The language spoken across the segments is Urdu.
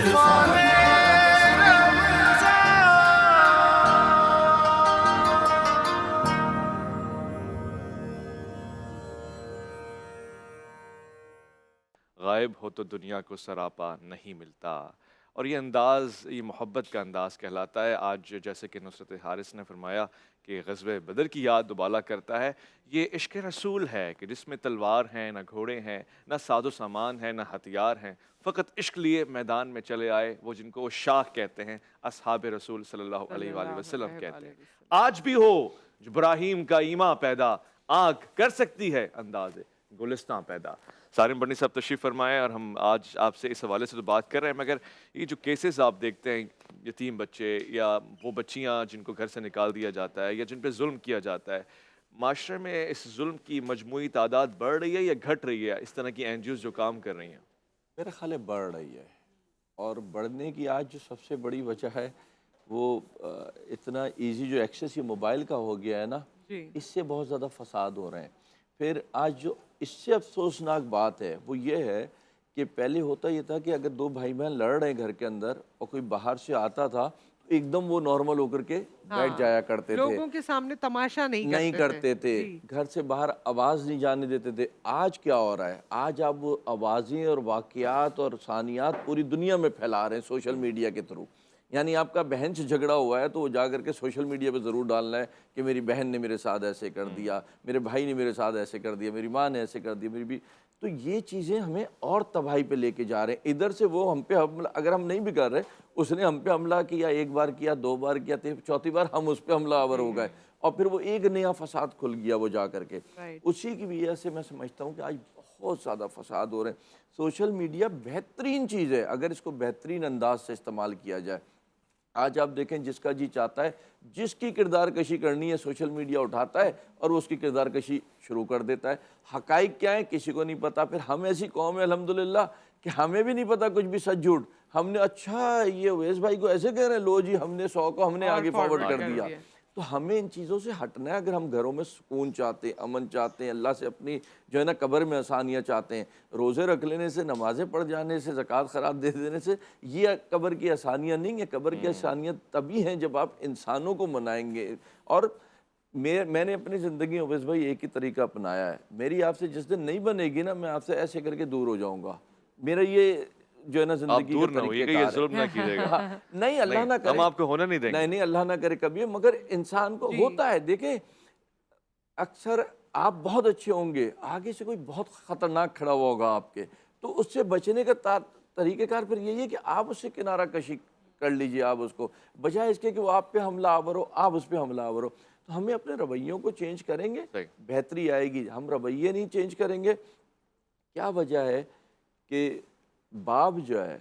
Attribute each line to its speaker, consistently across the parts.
Speaker 1: غائب ہو تو دنیا کو سراپا نہیں ملتا، اور یہ انداز، یہ محبت کا انداز کہلاتا ہے۔ آج جیسے کہ نصرت حارث نے فرمایا کہ غزوہ بدر کی یاد دوبالا کرتا ہے، یہ عشق رسول ہے کہ جس میں تلوار ہیں، نہ گھوڑے ہیں، نہ ساز و سامان ہے، نہ ہتھیار ہیں، فقط عشق لیے میدان میں چلے آئے وہ جن کو وہ شاہ کہتے ہیں، اصحاب رسول صلی اللہ علیہ وآلہ وسلم کہتے ہیں۔ آج بھی ہو ابراہیم کا ایمان پیدا، آنکھ کر سکتی ہے انداز گلستان پیدا۔ سارم بنی صاحب تشریف فرمائے، اور ہم آج آپ سے اس حوالے سے تو بات کر رہے ہیں، مگر یہ جو کیسز آپ دیکھتے ہیں، یتیم بچے یا وہ بچیاں جن کو گھر سے نکال دیا جاتا ہے یا جن پہ ظلم کیا جاتا ہے، معاشرے میں اس ظلم کی مجموعی تعداد بڑھ رہی ہے یا گھٹ رہی ہے اس طرح کی این جی اوز جو کام کر رہی ہیں؟
Speaker 2: میرا خیال ہے بڑھ رہی ہے، اور بڑھنے کی آج جو سب سے بڑی وجہ ہے وہ اتنا ایزی جو ایکسیس یہ موبائل کا ہو گیا ہے نا، اس سے بہت زیادہ فساد ہو رہے ہیں۔ پھر آج جو اس سے افسوسناک بات ہے وہ یہ ہے کہ پہلے ہوتا یہ تھا کہ اگر دو بھائی بہن لڑ رہے ہیں گھر کے اندر اور کوئی باہر سے آتا تھا تو ایک دم وہ نارمل ہو کر کے بیٹھ جایا کرتے تھے،
Speaker 3: لوگوں کے سامنے تماشا نہیں
Speaker 2: کرتے تھے، گھر سے باہر آواز نہیں جانے دیتے تھے۔ آج کیا ہو رہا ہے؟ آج آپ وہ آوازیں اور واقعات اور ثانیات پوری دنیا میں پھیلا رہے ہیں سوشل میڈیا کے تھرو۔ یعنی آپ کا بہن سے جھگڑا ہوا ہے تو وہ جا کر کے سوشل میڈیا پہ ضرور ڈالنا ہے کہ میری بہن نے میرے ساتھ ایسے کر دیا، میرے بھائی نے میرے ساتھ ایسے کر دیا، میری ماں نے ایسے کر دیا، میری تو یہ چیزیں ہمیں اور تباہی پہ لے کے جا رہے ہیں۔ ادھر سے وہ ہم پہ حملہ، اگر ہم نہیں بھی کر رہے، اس نے ہم پہ حملہ کیا، ایک بار کیا، دو بار کیا، چوتھی بار ہم اس پہ حملہ آور ہو گئے، اور پھر وہ ایک نیا فساد کھل گیا وہ جا کر کے۔ اسی کی وجہ سے میں سمجھتا ہوں کہ آج بہت زیادہ فساد ہو رہے ہیں۔ سوشل میڈیا بہترین چیز ہے اگر اس کو بہترین انداز سے استعمال کیا جائے۔ آج آپ دیکھیں جس کا جی چاہتا ہے، جس کی کردار کشی کرنی ہے سوشل میڈیا اٹھاتا ہے اور وہ اس کی کردار کشی شروع کر دیتا ہے۔ حقائق کیا ہے کسی کو نہیں پتا۔ پھر ہم ایسی قوم ہے الحمدللہ کہ ہمیں بھی نہیں پتا کچھ بھی سچ جھوٹ، ہم نے اچھا یہ اویس بھائی کو ایسے کہہ رہے ہیں، لو جی ہم نے 100 کو ہم نے آگے فارورڈ کر دیا۔ تو ہمیں ان چیزوں سے ہٹنا ہے۔ اگر ہم گھروں میں سکون چاہتے ہیں، امن چاہتے ہیں، اللہ سے اپنی جو ہے نا قبر میں آسانیاں چاہتے ہیں، روزے رکھ لینے سے، نمازیں پڑھ جانے سے، زکوٰۃ خیرات دے دینے سے یہ قبر کی آسانیاں نہیں ہیں۔ قبر کی آسانیاں تبھی ہیں جب آپ انسانوں کو منائیں گے۔ اور میں نے اپنی زندگی اویس بھائی ایک ہی طریقہ اپنایا ہے، میری آپ سے جس دن نہیں بنے گی نا، میں آپ سے ایسے کر کے دور ہو جاؤں گا۔ میرا یہ جو ہے نا زندگی
Speaker 1: دور
Speaker 2: کا
Speaker 1: نہ ہوئیے
Speaker 2: طریقہ
Speaker 1: گا، یہ
Speaker 2: کار
Speaker 1: ظلم نہ
Speaker 2: ہے۔
Speaker 1: کیجیے گا۔
Speaker 2: نہیں اللہ نہ کرے،
Speaker 1: ہم آپ کو ہونا نہیں دیں گے۔
Speaker 2: نہیں اللہ نہ کرے کبھی، مگر انسان کو ہوتا ہے۔ دیکھیں اکثر آپ بہت اچھے ہوں گے، آگے سے کوئی بہت خطرناک کھڑا ہوا ہوگا آپ کے، تو اس سے بچنے کا طریقہ کار پھر یہی ہے کہ آپ اس سے کنارہ کشی کر لیجئے، آپ اس کو، بجائے اس کے کہ وہ آپ پہ حملہ آور ہو، آپ اس پہ حملہ آور ہو۔ تو ہمیں اپنے رویوں کو چینج کریں گے، بہتری آئے گی۔ ہم رویے نہیں چینج کریں گے، کیا وجہ ہے کہ باپ جو ہے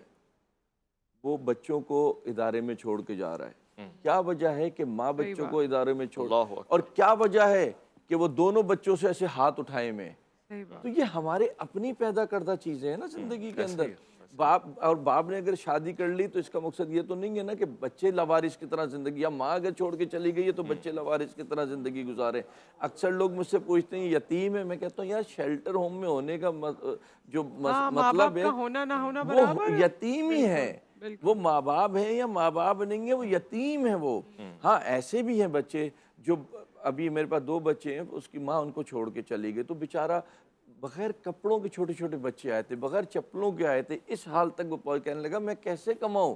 Speaker 2: وہ بچوں کو ادارے میں چھوڑ کے جا رہا ہے؟ کیا وجہ ہے کہ ماں بچوں کو ادارے میں چھوڑ، اور کیا وجہ ہے کہ وہ دونوں بچوں سے ایسے ہاتھ اٹھائے میں؟ تو یہ ہمارے اپنی پیدا کردہ چیزیں ہیں نا زندگی کے اندر۔ باپ نے اگر شادی کر لی تو اس کا مقصد یہ تو نہیں ہے نا کہ بچے لاوارث کی طرح زندگی، یا ماں اگر چھوڑ کے چلی گئی ہے تو بچے لاوارث کی طرح زندگی گزارے۔ اکثر لوگ مجھ سے پوچھتے ہیں یتیم ہے، میں کہتا ہوں یار شیلٹر ہوم میں ہونے کا جو مطلب ہے وہ یتیم ہی ہے، وہ ماں باپ ہیں یا ماں باپ نہیں ہے، وہ یتیم ہے وہ۔ ہاں ایسے بھی ہیں بچے جو، ابھی میرے پاس 2 بچے ہیں، اس کی ماں ان کو چھوڑ کے چلی گئی تو بیچارہ بغیر کپڑوں کے چھوٹے چھوٹے بچے آئے تھے، بغیر چپلوں کے آئے تھے، اس حال تک وہ کہنے لگا میں کیسے کماؤں،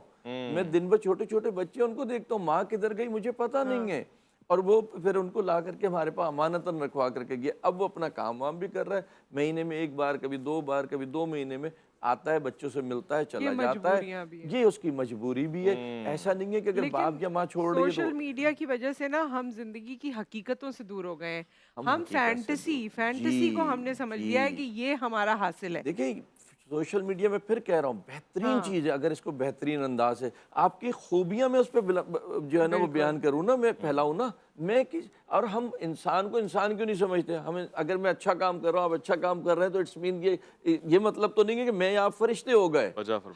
Speaker 2: میں دن بھر چھوٹے چھوٹے بچے ان کو دیکھتا ہوں، ماں کدھر گئی مجھے پتہ نہیں ہے۔ اور وہ پھر ان کو لا کر کے ہمارے پاس امانتاً رکھوا کر کے گیا۔ اب وہ اپنا کام وام بھی کر رہا ہے، مہینے میں 1 بار، کبھی 2 بار، کبھی 2 مہینے میں آتا ہے، بچوں سے ملتا ہے، چلا جاتا ہے۔ یہ اس کی مجبوری بھی ہے، ایسا نہیں ہے کہ اگر باپ یا ماں چھوڑ رہی ہے تو
Speaker 3: سوشل میڈیا کی وجہ سے نا ہم زندگی کی حقیقتوں سے دور ہو گئے ہیں۔ ہم فینٹسی کو ہم نے سمجھ لیا ہے کہ یہ ہمارا حاصل ہے۔
Speaker 2: دیکھیں سوشل میڈیا میں پھر کہہ رہا ہوں بہترین چیز ہے اگر اس کو بہترین انداز سے آپ کی خوبیاں میں اس پہ جو ہے نا وہ بیان کروں نا، میں پھیلاؤں نا، میں اور ہم انسان کو انسان کیوں نہیں سمجھتے؟ ہمیں اگر میں اچھا کام کر رہا ہوں، آپ اچھا کام کر رہے ہیں تو اٹس مین یہ مطلب تو نہیں ہے کہ میں آپ فرشتے ہو گئے،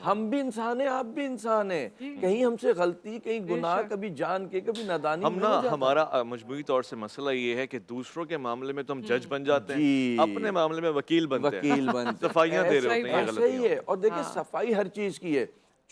Speaker 2: ہم بھی انسان ہیں، آپ بھی انسان ہیں، کہیں ہم سے غلطی، کہیں گناہ، کبھی جان کے کبھی نادانی
Speaker 1: ہم نا، ہمارا مجموعی طور سے مسئلہ یہ ہے کہ دوسروں کے معاملے میں تو ہم جج بن جاتے ہیں، اپنے معاملے میں وکیل بنتے ہیں، صفائیاں دے رہے ہوتے ہیں، یہ غلطیاں۔
Speaker 2: اور دیکھیں صفائی ہر چیز کی ہے،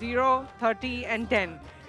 Speaker 3: 0, 30 and 10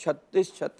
Speaker 2: 36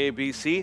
Speaker 1: ABC,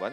Speaker 1: 1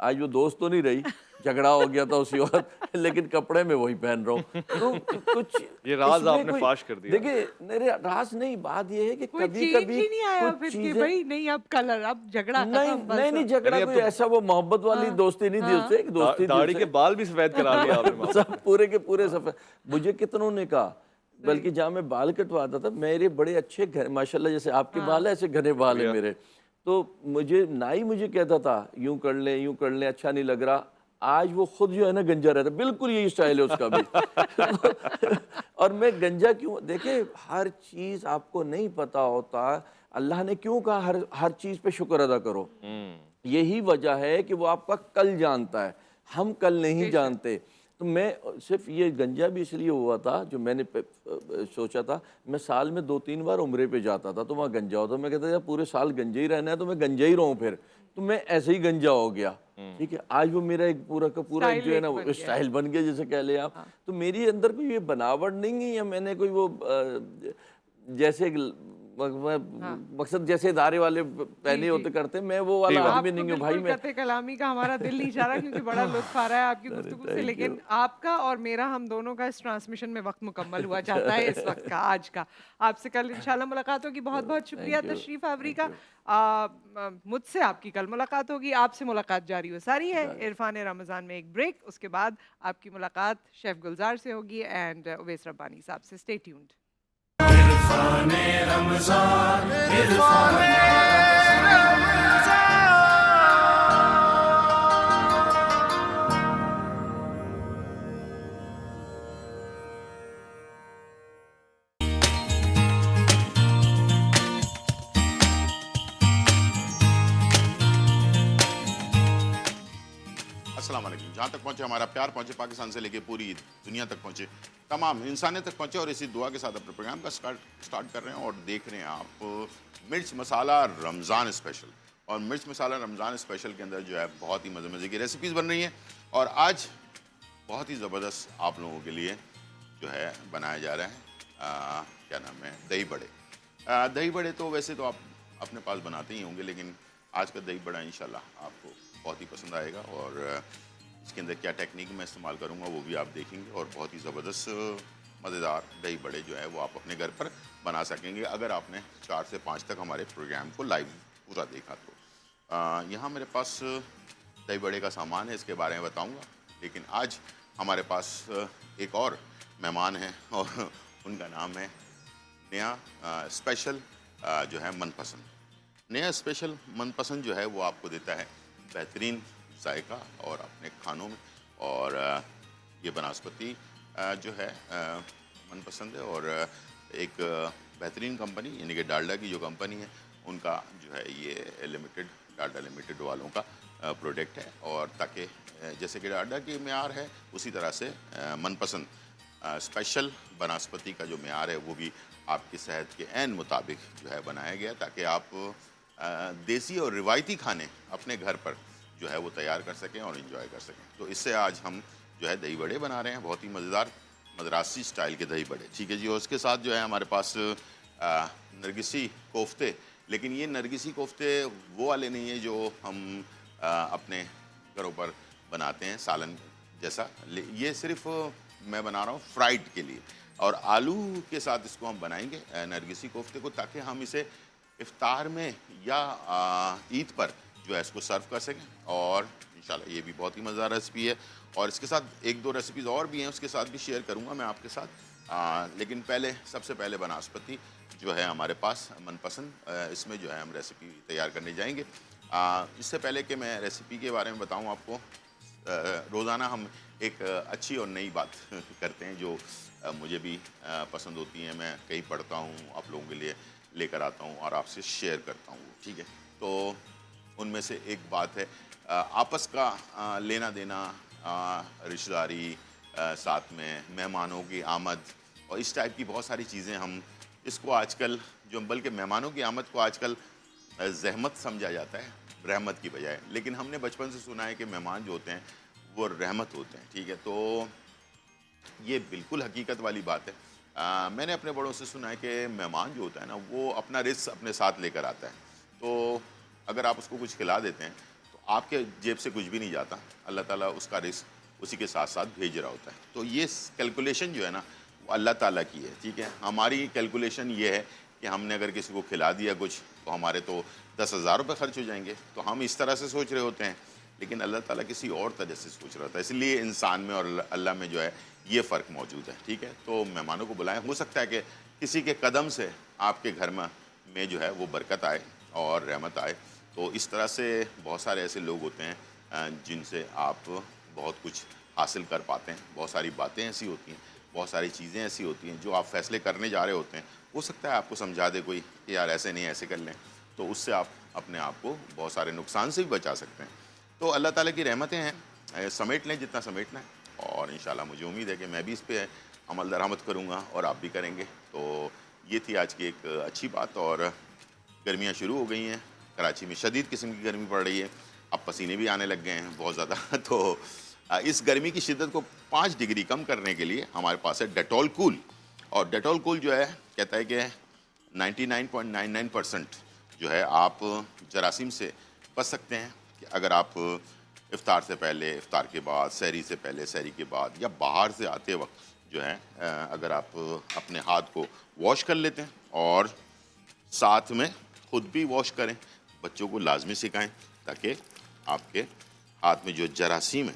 Speaker 2: آج وہ دوست تو نہیں رہی, جھگڑا ہو گیا تھا اسی وقت, لیکن کپڑے میں وہی پہن رہا ہوں. تو کچھ
Speaker 1: یہ راز
Speaker 2: اس میں
Speaker 1: آپ نے
Speaker 2: کوئی-
Speaker 1: فاش کر دیا.
Speaker 2: دیکھیے میرے راز نہیں, بات یہ ہے کہ
Speaker 3: کوئی
Speaker 2: کبھی
Speaker 3: چینج
Speaker 2: کبھی
Speaker 3: ہی نہیں آیا
Speaker 2: کچھ
Speaker 3: پھر کہ
Speaker 2: چیزیں
Speaker 3: بھائی نہیں اب کلر اب جھگڑا ختم بس.
Speaker 2: نہیں جھگڑا کوئی ایسا وہ محبت والی دوستی نہیں تھی اس سے, دوستی
Speaker 1: داڑھی کے بال بھی سفید کرا دیا آپ نے.
Speaker 2: سب پورے کے پورے سفید. مجھے کتنوں نے کہا, بلکہ جہاں میں بال کٹواتا تھا, میرے بڑے اچھے گھر ماشاءاللہ جیسے آپ کے بال ہیں ایسے گھنے بال ہیں میرے, تو مجھے نائی مجھے کہتا تھا یوں کر لیں یوں کر لیں, اچھا نہیں لگ رہا. آج وہ خود جو ہے نا گنجا رہتا, بالکل یہی سٹائل ہے اس کا بھی. اور میں گنجا کیوں, دیکھیں ہر چیز آپ کو نہیں پتا ہوتا اللہ نے کیوں کہا ہر چیز پہ شکر ادا کرو. یہی وجہ ہے کہ وہ آپ کا کل جانتا ہے, ہم کل نہیں جانتے. تو میں صرف یہ گنجا بھی اس لیے ہوا تھا, جو میں نے سوچا تھا, میں سال میں 2-3 بار عمرے پہ جاتا تھا تو وہاں گنجا ہوتا, میں کہتا تھا پورے سال گنجا ہی رہنا ہے تو میں گنجا ہی رہوں پھر, تو میں ایسے ہی گنجا ہو گیا. ٹھیک ہے, آج وہ میرا ایک پورا کا پورا جو ہے نا اسٹائل بن گیا جیسے کہہ لیں آپ. تو میری اندر کوئی یہ بناوٹ نہیں ہے, یا میں نے کوئی وہ جیسے مقصد جیسے ادارے والے پہنے ہوتے کرتے, میں وہ والا آدمی نہیں ہوں بھائی. میں
Speaker 3: قطع کلامی کا ہمارا دل نہیں چاہ رہا کیونکہ بڑا لطف آ رہا ہے آپ کی گفتگو سے, لیکن آپ کا اور میرا ہم دونوں کا اس ٹرانسمیشن میں وقت مکمل ہوا چاہتا ہے اس وقت کا, آج کا. آپ سے کل انشاءاللہ ملاقات ہوگی. بہت بہت شکریہ تشریف آوری کا. مجھ سے آپ کی کل ملاقات ہوگی, آپ سے ملاقات جاری و ساری ہے. عرفان رمضان میں ایک بریک, اس کے بعد آپ کی ملاقات شیف گلزار سے ہوگی اینڈ اویس ربانی صاحب سے. Stay tuned.
Speaker 4: السلام علیکم. جہاں تک پہنچے ہمارا پیار, پہنچے پاکستان سے لے کے پوری دنیا تک پہنچے, تمام انسانیت تک پہنچے, اور اسی دعا کے ساتھ اپنے پروگرام کا سٹارٹ کر رہے ہیں. اور دیکھ رہے ہیں آپ مرچ مسالہ رمضان اسپیشل. اور مرچ مسالہ رمضان اسپیشل کے اندر جو ہے بہت ہی مزے مزے کی ریسیپیز بن رہی ہیں, اور آج بہت ہی زبردست آپ لوگوں کے لیے جو ہے بنایا جا رہا ہے, کیا نام ہے, دہی بڑے. دہی بڑے تو ویسے تو آپ اپنے پاس بناتے ہی ہوں گے, لیکن آج کا دہی بڑا انشاءاللہ آپ کو بہت ہی پسند آئے گا. اور اس کے اندر کیا ٹیکنیک میں استعمال کروں گا وہ بھی آپ دیکھیں گے, اور بہت ہی زبردست مزیدار دہی بڑے جو ہے وہ آپ اپنے گھر پر بنا سکیں گے اگر آپ نے 4 سے 5 تک ہمارے پروگرام کو لائیو پورا دیکھا تو. یہاں میرے پاس دہی بڑے کا سامان ہے, اس کے بارے میں بتاؤں گا. لیکن آج ہمارے پاس ایک اور مہمان ہیں, اور ان کا نام ہے نیا اسپیشل جو ہے من پسند. نیا اسپیشل من پسند جو ہے وہ آپ کو دیتا ہے بہترین ذائقہ اور اپنے کھانوں میں. اور یہ بناسپتی جو ہے من پسند ہے, اور ایک بہترین کمپنی یعنی کہ ڈالڈا کی جو کمپنی ہے ان کا جو ہے یہ لمیٹڈ, ڈالڈا لمیٹڈ والوں کا پروڈکٹ ہے. اور تاکہ جیسے کہ ڈالڈا کی معیار ہے اسی طرح سے من پسند اسپیشل بناسپتی کا جو معیار ہے وہ بھی آپ کی صحت کے عین مطابق جو ہے بنایا گیا, تاکہ آپ دیسی اور روایتی کھانے اپنے گھر پر جو ہے وہ تیار کر سکیں اور انجوائے کر سکیں. تو اس سے آج ہم جو ہے دہی بڑے بنا رہے ہیں, بہت ہی مزیدار مدراسی اسٹائل کے دہی بڑے. ٹھیک ہے جی. اور اس کے ساتھ جو ہے ہمارے پاس نرگسی کوفتے, لیکن یہ نرگسی کوفتے وہ والے نہیں ہیں جو ہم اپنے گھروں پر بناتے ہیں سالن جیسا. یہ صرف میں بنا رہا ہوں فرائیڈ کے لیے, اور آلو کے ساتھ اس کو ہم بنائیں گے نرگسی کوفتے کو, تاکہ ہم اسے افطار میں یا عید پر جو ہے اس کو سرو کر سکیں. اور انشاءاللہ یہ بھی بہت ہی مزیدار ریسیپی ہے, اور اس کے ساتھ 1-2 ریسیپیز اور بھی ہیں, اس کے ساتھ بھی شیئر کروں گا میں آپ کے ساتھ. لیکن سب سے پہلے بناسپتی جو ہے ہمارے پاس من پسند, اس میں جو ہے ہم ریسیپی تیار کرنے جائیں گے. اس سے پہلے کہ میں ریسیپی کے بارے میں بتاؤں آپ کو, روزانہ ہم ایک اچھی اور نئی بات کرتے ہیں جو مجھے بھی پسند ہوتی ہیں. میں کئی پڑھتا ہوں, آپ لوگوں کے لیے لے کر آتا ہوں اور آپ سے شیئر کرتا ہوں. ٹھیک ہے, تو ان میں سے ایک بات ہے آپس کا لینا دینا, رشتہ داری, ساتھ میں مہمانوں کی آمد, اور اس ٹائپ کی بہت ساری چیزیں. ہم اس کو آج کل جو بلکہ مہمانوں کی آمد کو آج کل زحمت سمجھا جاتا ہے رحمت کی بجائے, لیکن ہم نے بچپن سے سنا ہے کہ مہمان جو ہوتے ہیں وہ رحمت ہوتے ہیں. ٹھیک ہے, تو یہ بالکل حقیقت والی بات ہے. میں نے اپنے بڑوں سے سنا ہے کہ مہمان جو ہوتا ہے نا وہ اپنا رزق اپنے ساتھ لے کر آتا ہے. تو اگر آپ اس کو کچھ کھلا دیتے ہیں تو آپ کے جیب سے کچھ بھی نہیں جاتا, اللہ تعالیٰ اس کا رزق اسی کے ساتھ ساتھ بھیج رہا ہوتا ہے. تو یہ کیلکولیشن جو ہے نا وہ اللہ تعالیٰ کی ہے, ٹھیک ہے. ہماری کیلکولیشن یہ ہے کہ ہم نے اگر کسی کو کھلا دیا کچھ تو ہمارے تو 10,000 روپے خرچ ہو جائیں گے, تو ہم اس طرح سے سوچ رہے ہوتے ہیں, لیکن اللہ تعالیٰ کسی اور طرح سے سوچ رہا ہوتا ہے. اس لیے انسان میں اور اللہ میں جو ہے یہ فرق موجود ہے, ٹھیک ہے. تو مہمانوں کو بلائیں, ہو سکتا ہے کہ کسی کے قدم سے آپ کے گھر میں جو ہے وہ برکت آئے اور رحمت آئے. تو اس طرح سے بہت سارے ایسے لوگ ہوتے ہیں جن سے آپ بہت کچھ حاصل کر پاتے ہیں. بہت ساری باتیں ایسی ہوتی ہیں, بہت ساری چیزیں ایسی ہوتی ہیں جو آپ فیصلے کرنے جا رہے ہوتے ہیں, ہو سکتا ہے آپ کو سمجھا دے کوئی کہ یار ایسے نہیں ایسے کر لیں, تو اس سے آپ اپنے آپ کو بہت سارے نقصان سے بھی بچا سکتے ہیں. تو اللہ تعالیٰ کی رحمتیں ہیں, سمیٹ لیں جتنا سمیٹنا ہے, اور انشاءاللہ مجھے امید ہے کہ میں بھی اس پہ عمل درآمد کروں گا اور آپ بھی کریں گے. تو یہ تھی آج کی ایک اچھی بات. اور گرمیاں شروع ہو گئی ہیں, کراچی میں شدید قسم کی گرمی پڑ رہی ہے, اب پسینے بھی آنے لگ گئے ہیں بہت زیادہ. تو اس گرمی کی شدت کو 5 ڈگری کم کرنے کے لیے ہمارے پاس ہے ڈیٹول کول. اور ڈیٹول کول جو ہے کہتا ہے کہ 99.99% جو ہے آپ جراثیم سے بچ سکتے ہیں, کہ اگر آپ افطار سے پہلے, افطار کے بعد, سحری سے پہلے, سحری کے بعد, یا باہر سے آتے وقت جو ہے اگر آپ اپنے ہاتھ کو واش کر لیتے ہیں اور ساتھ میں خود بھی واش کریں, بچوں کو لازمی سکھائیں تاکہ آپ کے ہاتھ میں جو جراثیم ہے,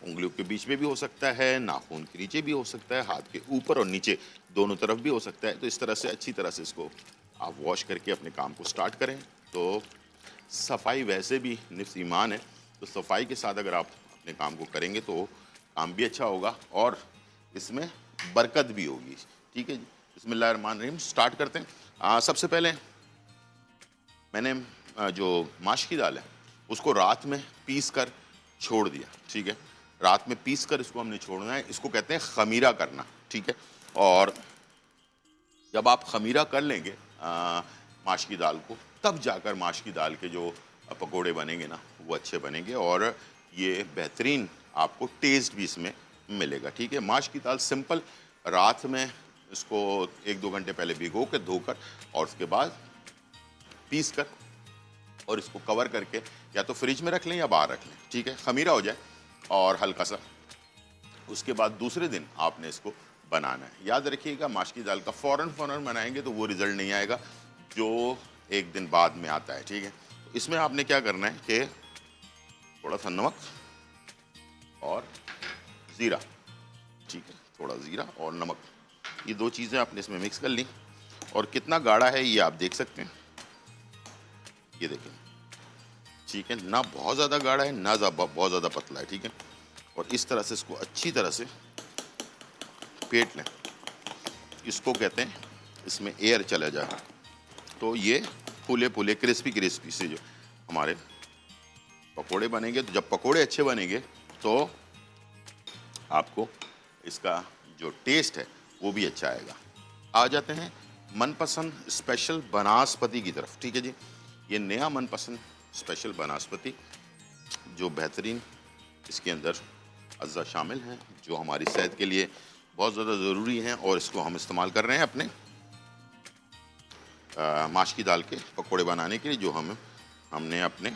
Speaker 4: انگلیوں کے بیچ میں بھی ہو سکتا ہے, ناخن کے نیچے بھی ہو سکتا ہے, ہاتھ کے اوپر اور نیچے دونوں طرف بھی ہو سکتا ہے, تو اس طرح سے اچھی طرح سے اس کو آپ واش کر کے اپنے کام کو سٹارٹ کریں. تو صفائی ویسے بھی نفس ایمان ہے, تو صفائی کے ساتھ اگر آپ اپنے کام کو کریں گے تو کام بھی اچھا ہوگا اور اس میں برکت بھی ہوگی, ٹھیک ہے جی. بسم اللہ الرحمن الرحیم, سٹارٹ کرتے ہیں. سب سے پہلے میں نے جو ماش کی دال ہے اس کو رات میں پیس کر چھوڑ دیا, ٹھیک ہے. رات میں پیس کر اس کو ہم نے چھوڑنا ہے, اس کو کہتے ہیں خمیرہ کرنا, ٹھیک ہے. اور جب آپ خمیرہ کر لیں گے ماش کی دال کو, تب جا کر ماش کی دال کے جو پکوڑے بنیں گے نا وہ اچھے بنیں گے, اور یہ بہترین آپ کو ٹیسٹ بھی اس میں ملے گا, ٹھیک ہے. ماش کی دال سمپل رات میں اس کو 1-2 گھنٹے پہلے بھگو کے دھو کر اور اس کے بعد پیس کر اور اس کو کور کر کے یا تو فریج میں رکھ لیں یا باہر رکھ لیں, ٹھیک ہے. خمیرہ ہو جائے اور ہلکا سا, اس کے بعد دوسرے دن آپ نے اس کو بنانا ہے. یاد رکھیے گا ماش کی دال کا فوراً بنائیں گے تو وہ رزلٹ نہیں آئے گا جو 1 دن بعد میں آتا ہے, ٹھیک ہے. اس میں آپ نے کیا کرنا ہے کہ تھوڑا سا نمک اور زیرہ, ٹھیک ہے, تھوڑا زیرہ اور نمک, یہ 2 چیزیں آپ نے اس میں مکس کر لیں. اور کتنا گاڑھا ہے یہ آپ دیکھ سکتے ہیں, یہ دیکھیں, ٹھیک ہے. نہ بہت زیادہ گاڑھا ہے نہ بہت زیادہ پتلا ہے, ٹھیک ہے. اور اس طرح سے اس کو اچھی طرح سے پھیٹ لیں, اس کو کہتے ہیں اس میں ایئر چلا جائے تو یہ پھولے کرسپی سے جو ہمارے پکوڑے بنیں گے. تو جب پکوڑے اچھے بنیں گے تو آپ کو اس کا جو ٹیسٹ ہے وہ بھی اچھا آئے گا. آ جاتے ہیں من پسند اسپیشل بناسپتی کی طرف, ٹھیک ہے جی. یہ نیا من پسند اسپیشل بناسپتی جو بہترین اس کے اندر اجزاء شامل ہیں جو ہماری صحت کے لیے بہت زیادہ ضروری ہیں, اور اس کو ہم استعمال کر رہے ہیں اپنے ماش کی دال کے پکوڑے بنانے کے لیے, جو ہم نے اپنے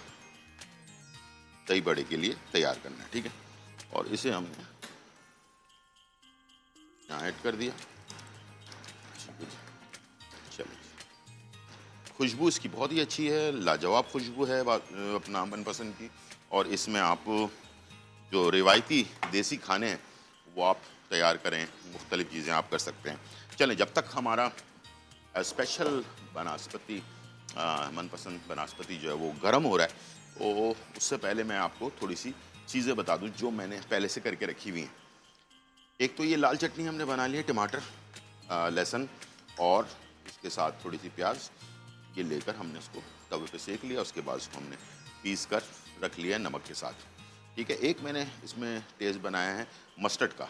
Speaker 4: دہی بڑے کے لیے تیار کرنا ہے, ٹھیک ہے. اور اسے ہم نے یہاں ایڈ کر دیا, چلیں. خوشبو اس کی بہت ہی اچھی ہے, لاجواب خوشبو ہے اپنا من پسند کی. اور اس میں آپ جو روایتی دیسی کھانے ہیں وہ آپ تیار کریں, مختلف چیزیں آپ کر سکتے ہیں. چلیں, جب تک ہمارا اسپیشل بناسپتی من پسند بناسپتی جو ہے وہ گرم ہو رہا ہے, تو اس سے پہلے میں آپ کو تھوڑی سی چیزیں بتا دوں جو میں نے پہلے سے کر کے رکھی ہوئی ہیں. ایک تو یہ لال چٹنی ہم نے بنا لی ہے, ٹماٹر, لہسن اور اس کے ساتھ تھوڑی سی پیاز, یہ لے کر ہم نے اس کو توے پہ سیک لیا. اس کے بعد اس کو ہم نے پیس کر رکھ لیا نمک کے ساتھ, ٹھیک ہے. ایک میں نے اس میں ٹیسٹ بنایا ہے مسٹرڈ کا.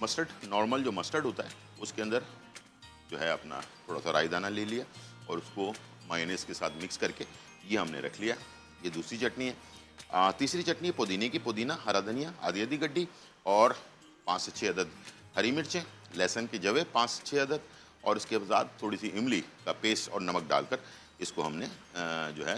Speaker 4: مسٹرڈ نارمل جو مسٹرڈ ہوتا ہے اس کے اندر جو ہے اپنا تھوڑا سا رائی دانہ لے لیا اور اس کو مایونیز کے ساتھ مکس کر کے یہ ہم نے رکھ لیا. یہ دوسری چٹنی ہے. تیسری چٹنی ہے پودینے کی, پودینہ, ہرا دھنیا آدھی گڈی اور 5 سے 6 عدد ہری مرچیں, لہسن کے جوے 5 سے 6 عدد, اور اس کے بعد تھوڑی سی املی کا پیسٹ اور نمک ڈال کر اس کو ہم نے جو ہے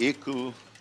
Speaker 4: 1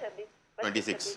Speaker 5: 26
Speaker 4: 26,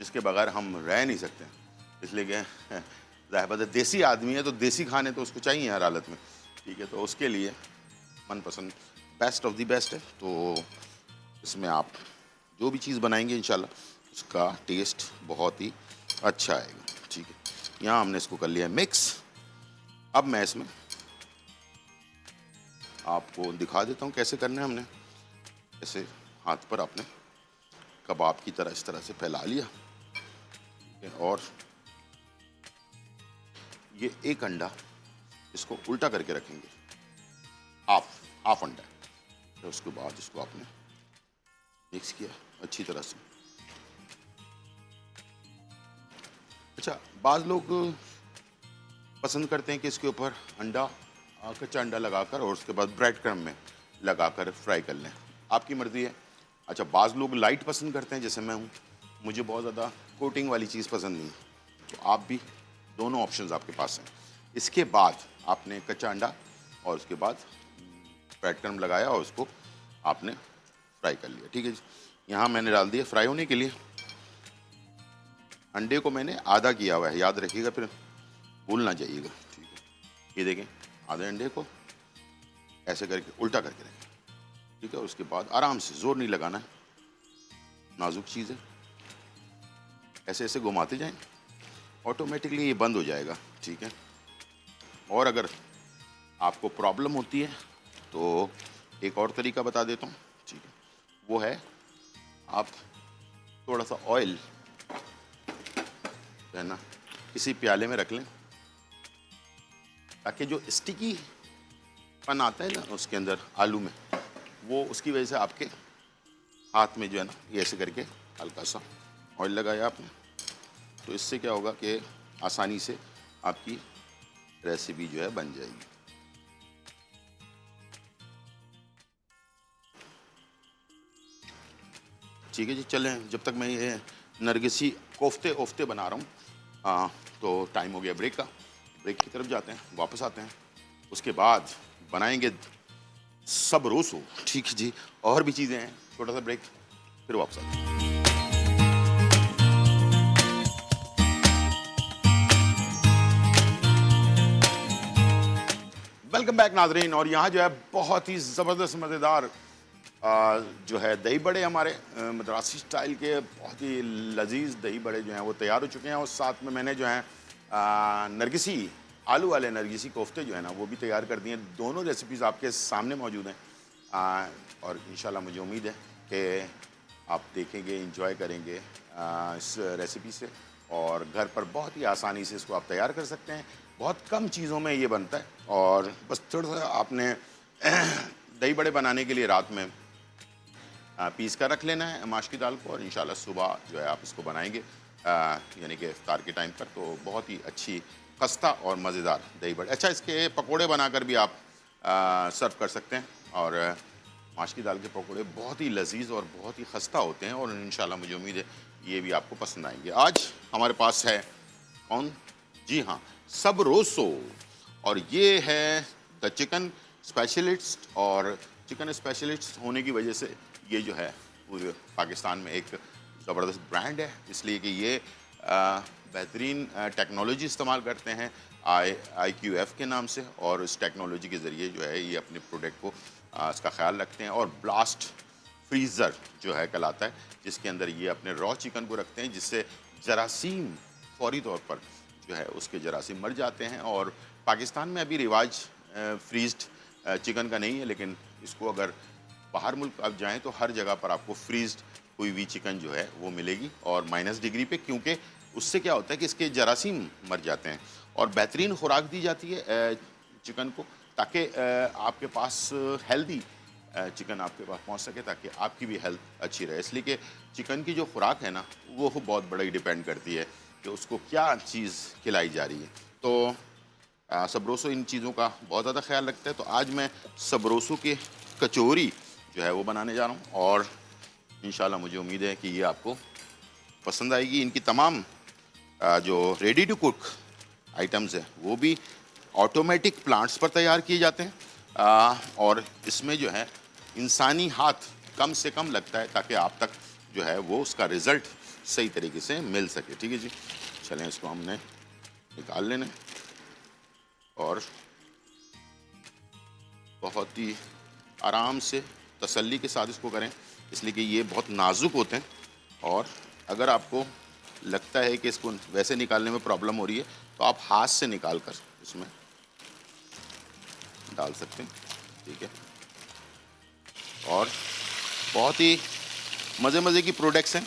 Speaker 4: جس کے بغیر ہم رہ نہیں سکتے، اس لیے کہ ظاہر بات ہے دیسی آدمی ہے تو دیسی کھانے تو اس کو چاہیے ہر حالت میں، ٹھیک ہے. تو اس کے لیے من پسند بیسٹ آف دی بیسٹ ہے. تو اس میں آپ جو بھی چیز بنائیں گے انشاءاللہ اس کا ٹیسٹ بہت ہی اچھا آئے گا. ٹھیک ہے، یہاں ہم نے اس کو کر لیا مکس. اب میں اس میں آپ کو دکھا دیتا ہوں کیسے کرنا ہے. ہم نے ایسے ہاتھ پر آپ نے کباب کی طرح اس طرح سے پھیلا لیا، اور یہ ایک انڈا اس کو الٹا کر کے رکھیں گے، ہاف انڈا. پھر اس کے بعد اس کو آپ نے مکس کیا اچھی طرح سے. اچھا، بعض لوگ پسند کرتے ہیں کہ اس کے اوپر انڈا کچا انڈا لگا کر اور اس کے بعد بریڈ کرم میں لگا کر فرائی کر لیں، آپ کی مرضی ہے. اچھا، بعض لوگ لائٹ پسند کرتے ہیں جیسے میں ہوں، مجھے بہت زیادہ کوٹنگ والی چیز پسند نہیں، تو آپ بھی دونوں آپشنز آپ کے پاس ہیں. اس کے بعد آپ نے کچا انڈا اور اس کے بعد بریڈ کرم لگایا اور اس کو آپ نے فرائی کر لیا. ٹھیک ہے جی، یہاں میں نے ڈال دیا فرائی ہونے کے لیے. انڈے کو میں نے آدھا کیا ہوا ہے، یاد رکھیے گا، پھر بھول نہ جائیے گا. ٹھیک ہے، یہ دیکھیں آدھے انڈے کو ایسے کر کے الٹا کر کے رکھیں. ٹھیک ہے، اس کے بعد آرام سے، زور نہیں لگانا ہے، نازک چیز ہے، ایسے ایسے گھماتے جائیں، آٹومیٹکلی یہ بند ہو جائے گا. ٹھیک ہے، اور اگر آپ کو پرابلم ہوتی ہے تو ایک اور طریقہ بتا دیتا ہوں. ٹھیک ہے، وہ ہے آپ تھوڑا سا آئل ہے نا کسی پیالے میں رکھ لیں، تاکہ جو اسٹکی پن آتا ہے نا اس کے اندر آلو میں، وہ اس کی وجہ سے آپ کے ہاتھ میں جو ہے نا یہ ایسے کر کے ہلکا سا آئل لگایا آپ نے، تو اس سے کیا ہوگا کہ آسانی سے آپ کی ریسیپی جو ہے بن جائے گی. ٹھیک ہے جی، چلیں جب تک میں یہ نرگسی کوفتے بنا رہا ہوں تو ٹائم ہو گیا بریک کا. بریک کی طرف جاتے ہیں، واپس آتے ہیں، اس کے بعد بنائیں گے سب روسو. ٹھیک ہے جی، اور بھی چیزیں ہیں. چھوٹا سا بریک، پھر واپس آتے ہیں. ویلکم بیک ناظرین. اور یہاں جو ہے بہت ہی زبردست مزیدار جو ہے دہی بڑے، ہمارے مدراسی سٹائل کے بہت ہی لذیذ دہی بڑے جو ہیں وہ تیار ہو چکے ہیں، اور ساتھ میں نے جو ہیں نرگسی آلو والے نرگسی کوفتے جو ہیں نا وہ بھی تیار کر دیے ہیں. دونوں ریسیپیز آپ کے سامنے موجود ہیں، اور انشاءاللہ مجھے امید ہے کہ آپ دیکھیں گے، انجوائے کریں گے اس ریسیپی سے، اور گھر پر بہت ہی آسانی سے اس کو آپ تیار کر سکتے ہیں. بہت کم چیزوں میں یہ بنتا ہے، اور بس تھوڑا سا آپ نے دہی بڑے بنانے کے لیے رات میں پیس کر رکھ لینا ہے ماش کی دال کو، اور انشاءاللہ صبح جو ہے آپ اس کو بنائیں گے یعنی کہ افطار کے ٹائم پر، تو بہت ہی اچھی خستہ اور مزیدار دہی بڑے. اچھا، اس کے پکوڑے بنا کر بھی آپ سرو کر سکتے ہیں، اور ماش کی دال کے پکوڑے بہت ہی لذیذ اور بہت ہی خستہ ہوتے ہیں، اور انشاءاللہ مجھے امید ہے یہ بھی آپ کو پسند آئیں گے. آج ہمارے پاس ہے کون؟ جی ہاں، سب روسو، اور یہ ہے دا چکن اسپیشلسٹ. اور چکن اسپیشلسٹ ہونے کی وجہ سے یہ جو ہے پورے پاکستان میں ایک زبردست برانڈ ہے، اس لیے کہ یہ بہترین ٹیکنالوجی استعمال کرتے ہیں IQF کے نام سے، اور اس ٹیکنالوجی کے ذریعے جو ہے یہ اپنے پروڈکٹ کو اس کا خیال رکھتے ہیں. اور بلاسٹ فریزر جو ہے کہلاتا ہے، جس کے اندر یہ اپنے را چکن کو رکھتے ہیں، جس سے جراثیم فوری طور پر جو ہے اس کے جراثیم مر جاتے ہیں. اور پاکستان میں ابھی رواج فریزڈ چکن کا نہیں ہے، لیکن اس کو اگر باہر ملک آپ جائیں تو ہر جگہ پر آپ کو فریزڈ ہوئی ہوئی چکن جو ہے وہ ملے گی، اور -ڈگری پہ، کیونکہ اس سے کیا ہوتا ہے کہ اس کے جراثیم مر جاتے ہیں. اور بہترین خوراک دی جاتی ہے چکن کو، تاکہ آپ کے پاس ہیلدی چکن آپ کے پاس پہنچ سکے، تاکہ آپ کی بھی ہیلتھ اچھی رہے. اس لیے کہ چکن کی جو خوراک ہے نا وہ بہت بڑا ہی ڈیپینڈ کرتی ہے کہ اس کو کیا چیز کھلائی جا رہی ہے. تو سبروسو ان چیزوں کا بہت زیادہ خیال رکھتا ہے. تو آج میں سبروسو کے کچوری جو ہے وہ بنانے جا رہا ہوں، اور انشاءاللہ مجھے امید ہے کہ یہ آپ کو پسند آئے گی. ان کی تمام جو ریڈی ٹو کوک آئٹمز ہیں وہ بھی آٹومیٹک پلانٹس پر تیار کیے جاتے ہیں، اور اس میں جو ہے انسانی ہاتھ کم سے کم لگتا ہے، تاکہ آپ تک جو ہے وہ اس کا رزلٹ صحیح طریقے سے مل سکے. ٹھیک ہے جی, چلیں اس کو ہم نے نکال لینا اور بہت ہی آرام سے تسلی کے ساتھ اس کو کریں, اس لیے کہ یہ بہت نازک ہوتے ہیں, اور اگر آپ کو لگتا ہے کہ اس کو ویسے نکالنے میں پرابلم ہو رہی ہے تو آپ ہاتھ سے نکال کر اس میں ڈال سکتے ہیں. ٹھیک ہے, اور بہت ہی مزے کی پروڈکٹس ہیں.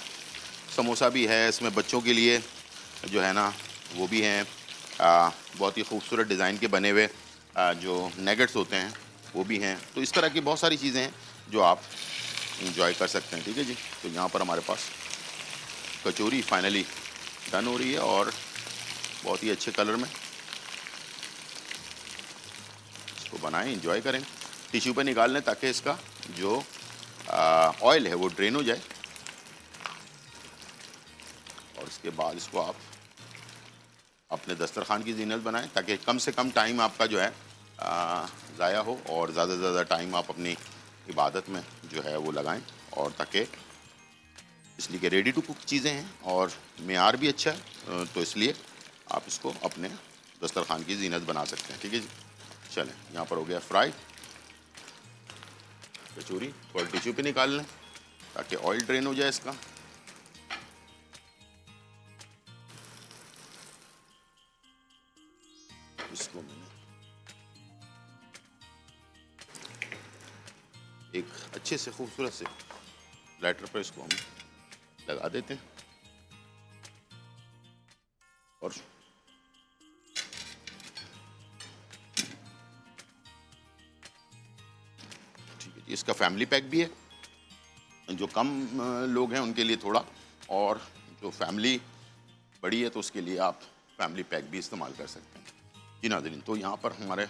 Speaker 4: سموسہ بھی ہے اس میں, بچوں کے لیے جو ہے نا وہ بھی ہیں, بہت ہی خوبصورت ڈیزائن کے بنے ہوئے جو نیگٹس ہوتے ہیں وہ بھی ہیں. تو اس طرح کی بہت ساری چیزیں ہیں جو آپ انجوائے کر سکتے ہیں. ٹھیک ہے جی, تو یہاں پر ہمارے پاس کچوری فائنلی ڈن ہو رہی ہے اور بہت ہی اچھے کلر میں. اس کو بنائیں, انجوائے کریں, ٹیشو پہ نکال لیں تاکہ اس کا جو آئل ہے وہ ڈرین ہو جائے, اور اس کے بعد اس کو آپ اپنے دسترخوان کی زینت بنائیں تاکہ کم سے کم ٹائم آپ کا جو ہے ضائع ہو, اور زیادہ سے زیادہ ٹائم آپ اپنی عبادت میں جو ہے وہ لگائیں, اور تاکہ اس لیے کہ ریڈی ٹو کک چیزیں ہیں اور معیار بھی اچھا ہے, تو اس لیے آپ اس کو اپنے دسترخوان کی زینت بنا سکتے ہیں. ٹھیک ہے جی, چلیں یہاں پر ہو گیا فرائی کچوری, اور ٹیشو پہ نکال لیں تاکہ آئل ڈرین ہو جائے اس کا. اس کو میں نے ایک اچھے سے خوبصورت سے پلیٹر پر اس کو ہم لگا دیتے ہیں, اور ٹھیک ہے جی, اس کا فیملی پیک بھی ہے. جو کم لوگ ہیں ان کے لیے تھوڑا, اور جو فیملی بڑی ہے تو اس کے لیے آپ فیملی پیک بھی استعمال کر سکتے ہیں. جی ناظرین, تو یہاں پر ہمارے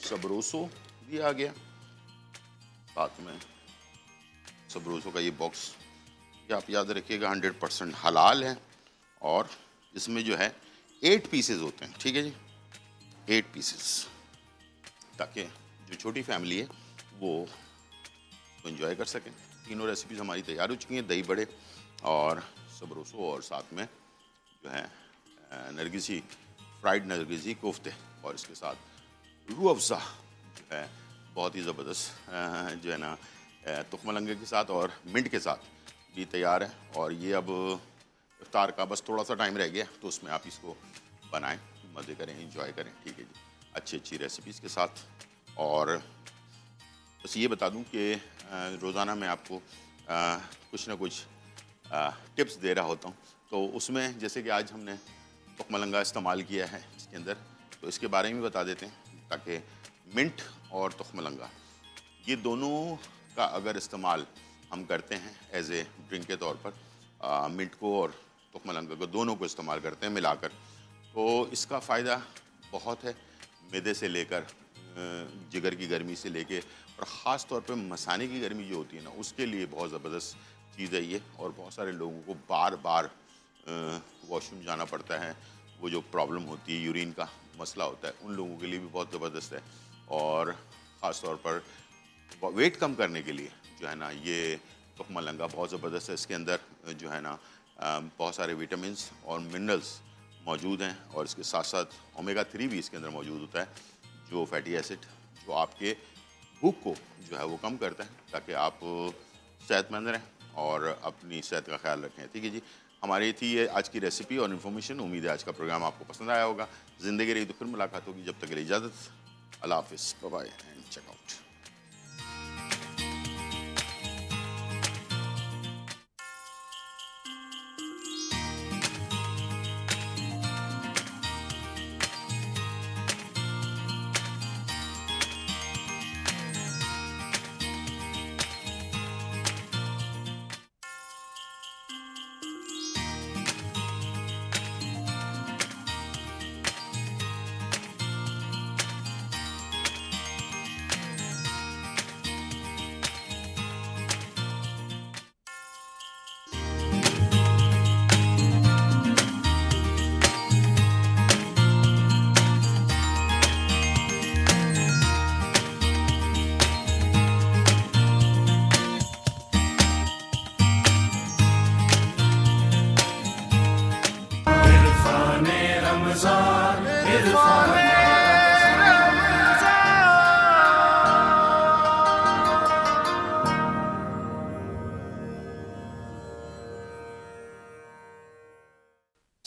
Speaker 4: سبروسو بھی آ گیا, ساتھ میں سبروسو کا یہ باکس, یہ آپ یاد رکھیے گا 100% حلال ہے, اور اس میں جو ہے 8 پیسز ہوتے ہیں. ٹھیک ہے جی, 8 پیسز, تاکہ جو چھوٹی فیملی ہے وہ انجوائے کر سکیں. تینوں ریسیپیز ہماری تیار ہو چکی ہیں, دہی بڑے اور سبروسو, اور ساتھ میں جو ہے نرگسی فرائیڈ نرگسی کوفتے, اور اس کے ساتھ روح افزا جو ہے بہت ہی زبردست جو ہے نا تخم لنگے کے ساتھ اور منٹ کے ساتھ بھی تیار ہے. اور یہ اب افطار کا بس تھوڑا سا ٹائم رہ گیا, تو اس میں آپ اس کو بنائیں, مزے کریں, انجوائے کریں. ٹھیک ہے جی, اچھی ریسیپیز کے ساتھ. اور بس یہ بتا دوں کہ روزانہ میں آپ کو کچھ نہ کچھ ٹپس دے رہا ہوتا ہوں, تو اس میں جیسے کہ آج ہم نے تخم لنگا استعمال کیا ہے اس کے اندر, تو اس کے بارے میں بتا دیتے ہیں تاکہ منٹ اور تخم لنگا یہ دونوں کا اگر استعمال ہم کرتے ہیں ایز اے ڈرنک کے طور پر, منٹ کو اور تخم لنگا کو دونوں کو استعمال کرتے ہیں ملا کر, تو اس کا فائدہ بہت ہے, معدے سے لے کر جگر کی گرمی سے لے کے, اور خاص طور پہ مثانے کی گرمی جو ہوتی ہے نا اس کے لیے بہت زبردست چیز ہے یہ. اور بہت سارے لوگوں کو بار بار واش روم جانا پڑتا ہے, وہ جو پرابلم ہوتی ہے یورین کا مسئلہ ہوتا ہے, ان لوگوں کے لیے بھی بہت زبردست ہے. اور خاص طور پر ویٹ کم کرنے کے لیے جو ہے نا یہ تخم لنگا بہت زبردست ہے. اس کے اندر جو ہے نا بہت سارے وٹامنس اور منرلس موجود ہیں, اور اس کے ساتھ ساتھ اومیگا 3 بھی اس کے اندر موجود ہوتا ہے, جو فیٹی ایسڈ جو آپ کے بھوک کو جو ہے وہ کم کرتا ہے, تاکہ آپ صحت مند رہیں اور اپنی صحت کا خیال رکھیں. ٹھیک ہے جی, ہماری تھی یہ آج کی ریسیپی اور انفارمیشن. امید ہے آج کا پروگرام آپ کو پسند آیا ہوگا. زندگی رہی تو پھر ملاقات ہوگی, جب تک کے لیے اجازت, اللہ حافظ, bye bye and check out.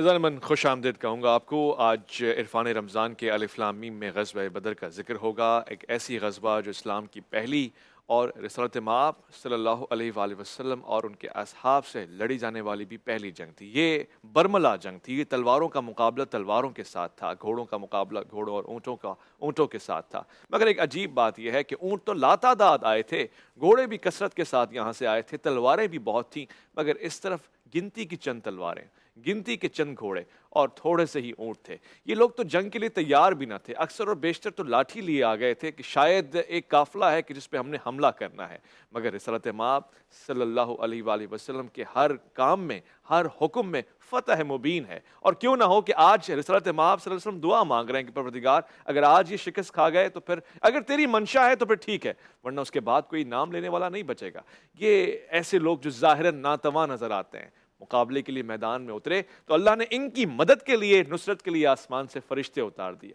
Speaker 1: فضان من خوش آمدید کہوں گا آپ کو. آج عرفان رمضان کے الف لام میم میں غزوہ بدر کا ذکر ہوگا. ایک ایسی غزوہ جو اسلام کی پہلی اور رسالت مآب صلی اللہ علیہ وآلہ وسلم اور ان کے اصحاب سے لڑی جانے والی بھی پہلی جنگ تھی. یہ برملا جنگ تھی. یہ تلواروں کا مقابلہ تلواروں کے ساتھ تھا، گھوڑوں کا مقابلہ گھوڑوں اور اونٹوں کے ساتھ تھا. مگر ایک عجیب بات یہ ہے کہ اونٹ تو لاتعداد آئے تھے، گھوڑے بھی کثرت کے ساتھ یہاں سے آئے تھے، تلواریں بھی بہت تھیں، مگر اس طرف گنتی کی چند تلواریں، گنتی کے چند گھوڑے اور تھوڑے سے ہی اونٹ تھے. یہ لوگ تو جنگ کے لیے تیار بھی نہ تھے. اکثر اور بیشتر تو لاٹھی لیے آ گئے تھے کہ شاید ایک قافلہ ہے کہ جس پہ ہم نے حملہ کرنا ہے. مگر رسالت مآب صلی اللہ علیہ وآلہ وسلم کے ہر کام میں، ہر حکم میں فتح مبین ہے. اور کیوں نہ ہو کہ آج رسالت مآب صلی اللہ علیہ وسلم دعا مانگ رہے ہیں کہ پروردگار اگر آج یہ شکست کھا گئے تو پھر اگر تیری منشا ہے تو پھر ٹھیک ہے، ورنہ اس کے بعد کوئی نام لینے والا نہیں بچے گا. یہ ایسے لوگ جو ظاہراً ناتواں نظر آتے ہیں مقابلے کے لیے میدان میں اترے تو اللہ نے ان کی مدد کے لیے، نصرت کے لیے آسمان سے فرشتے اتار دیے.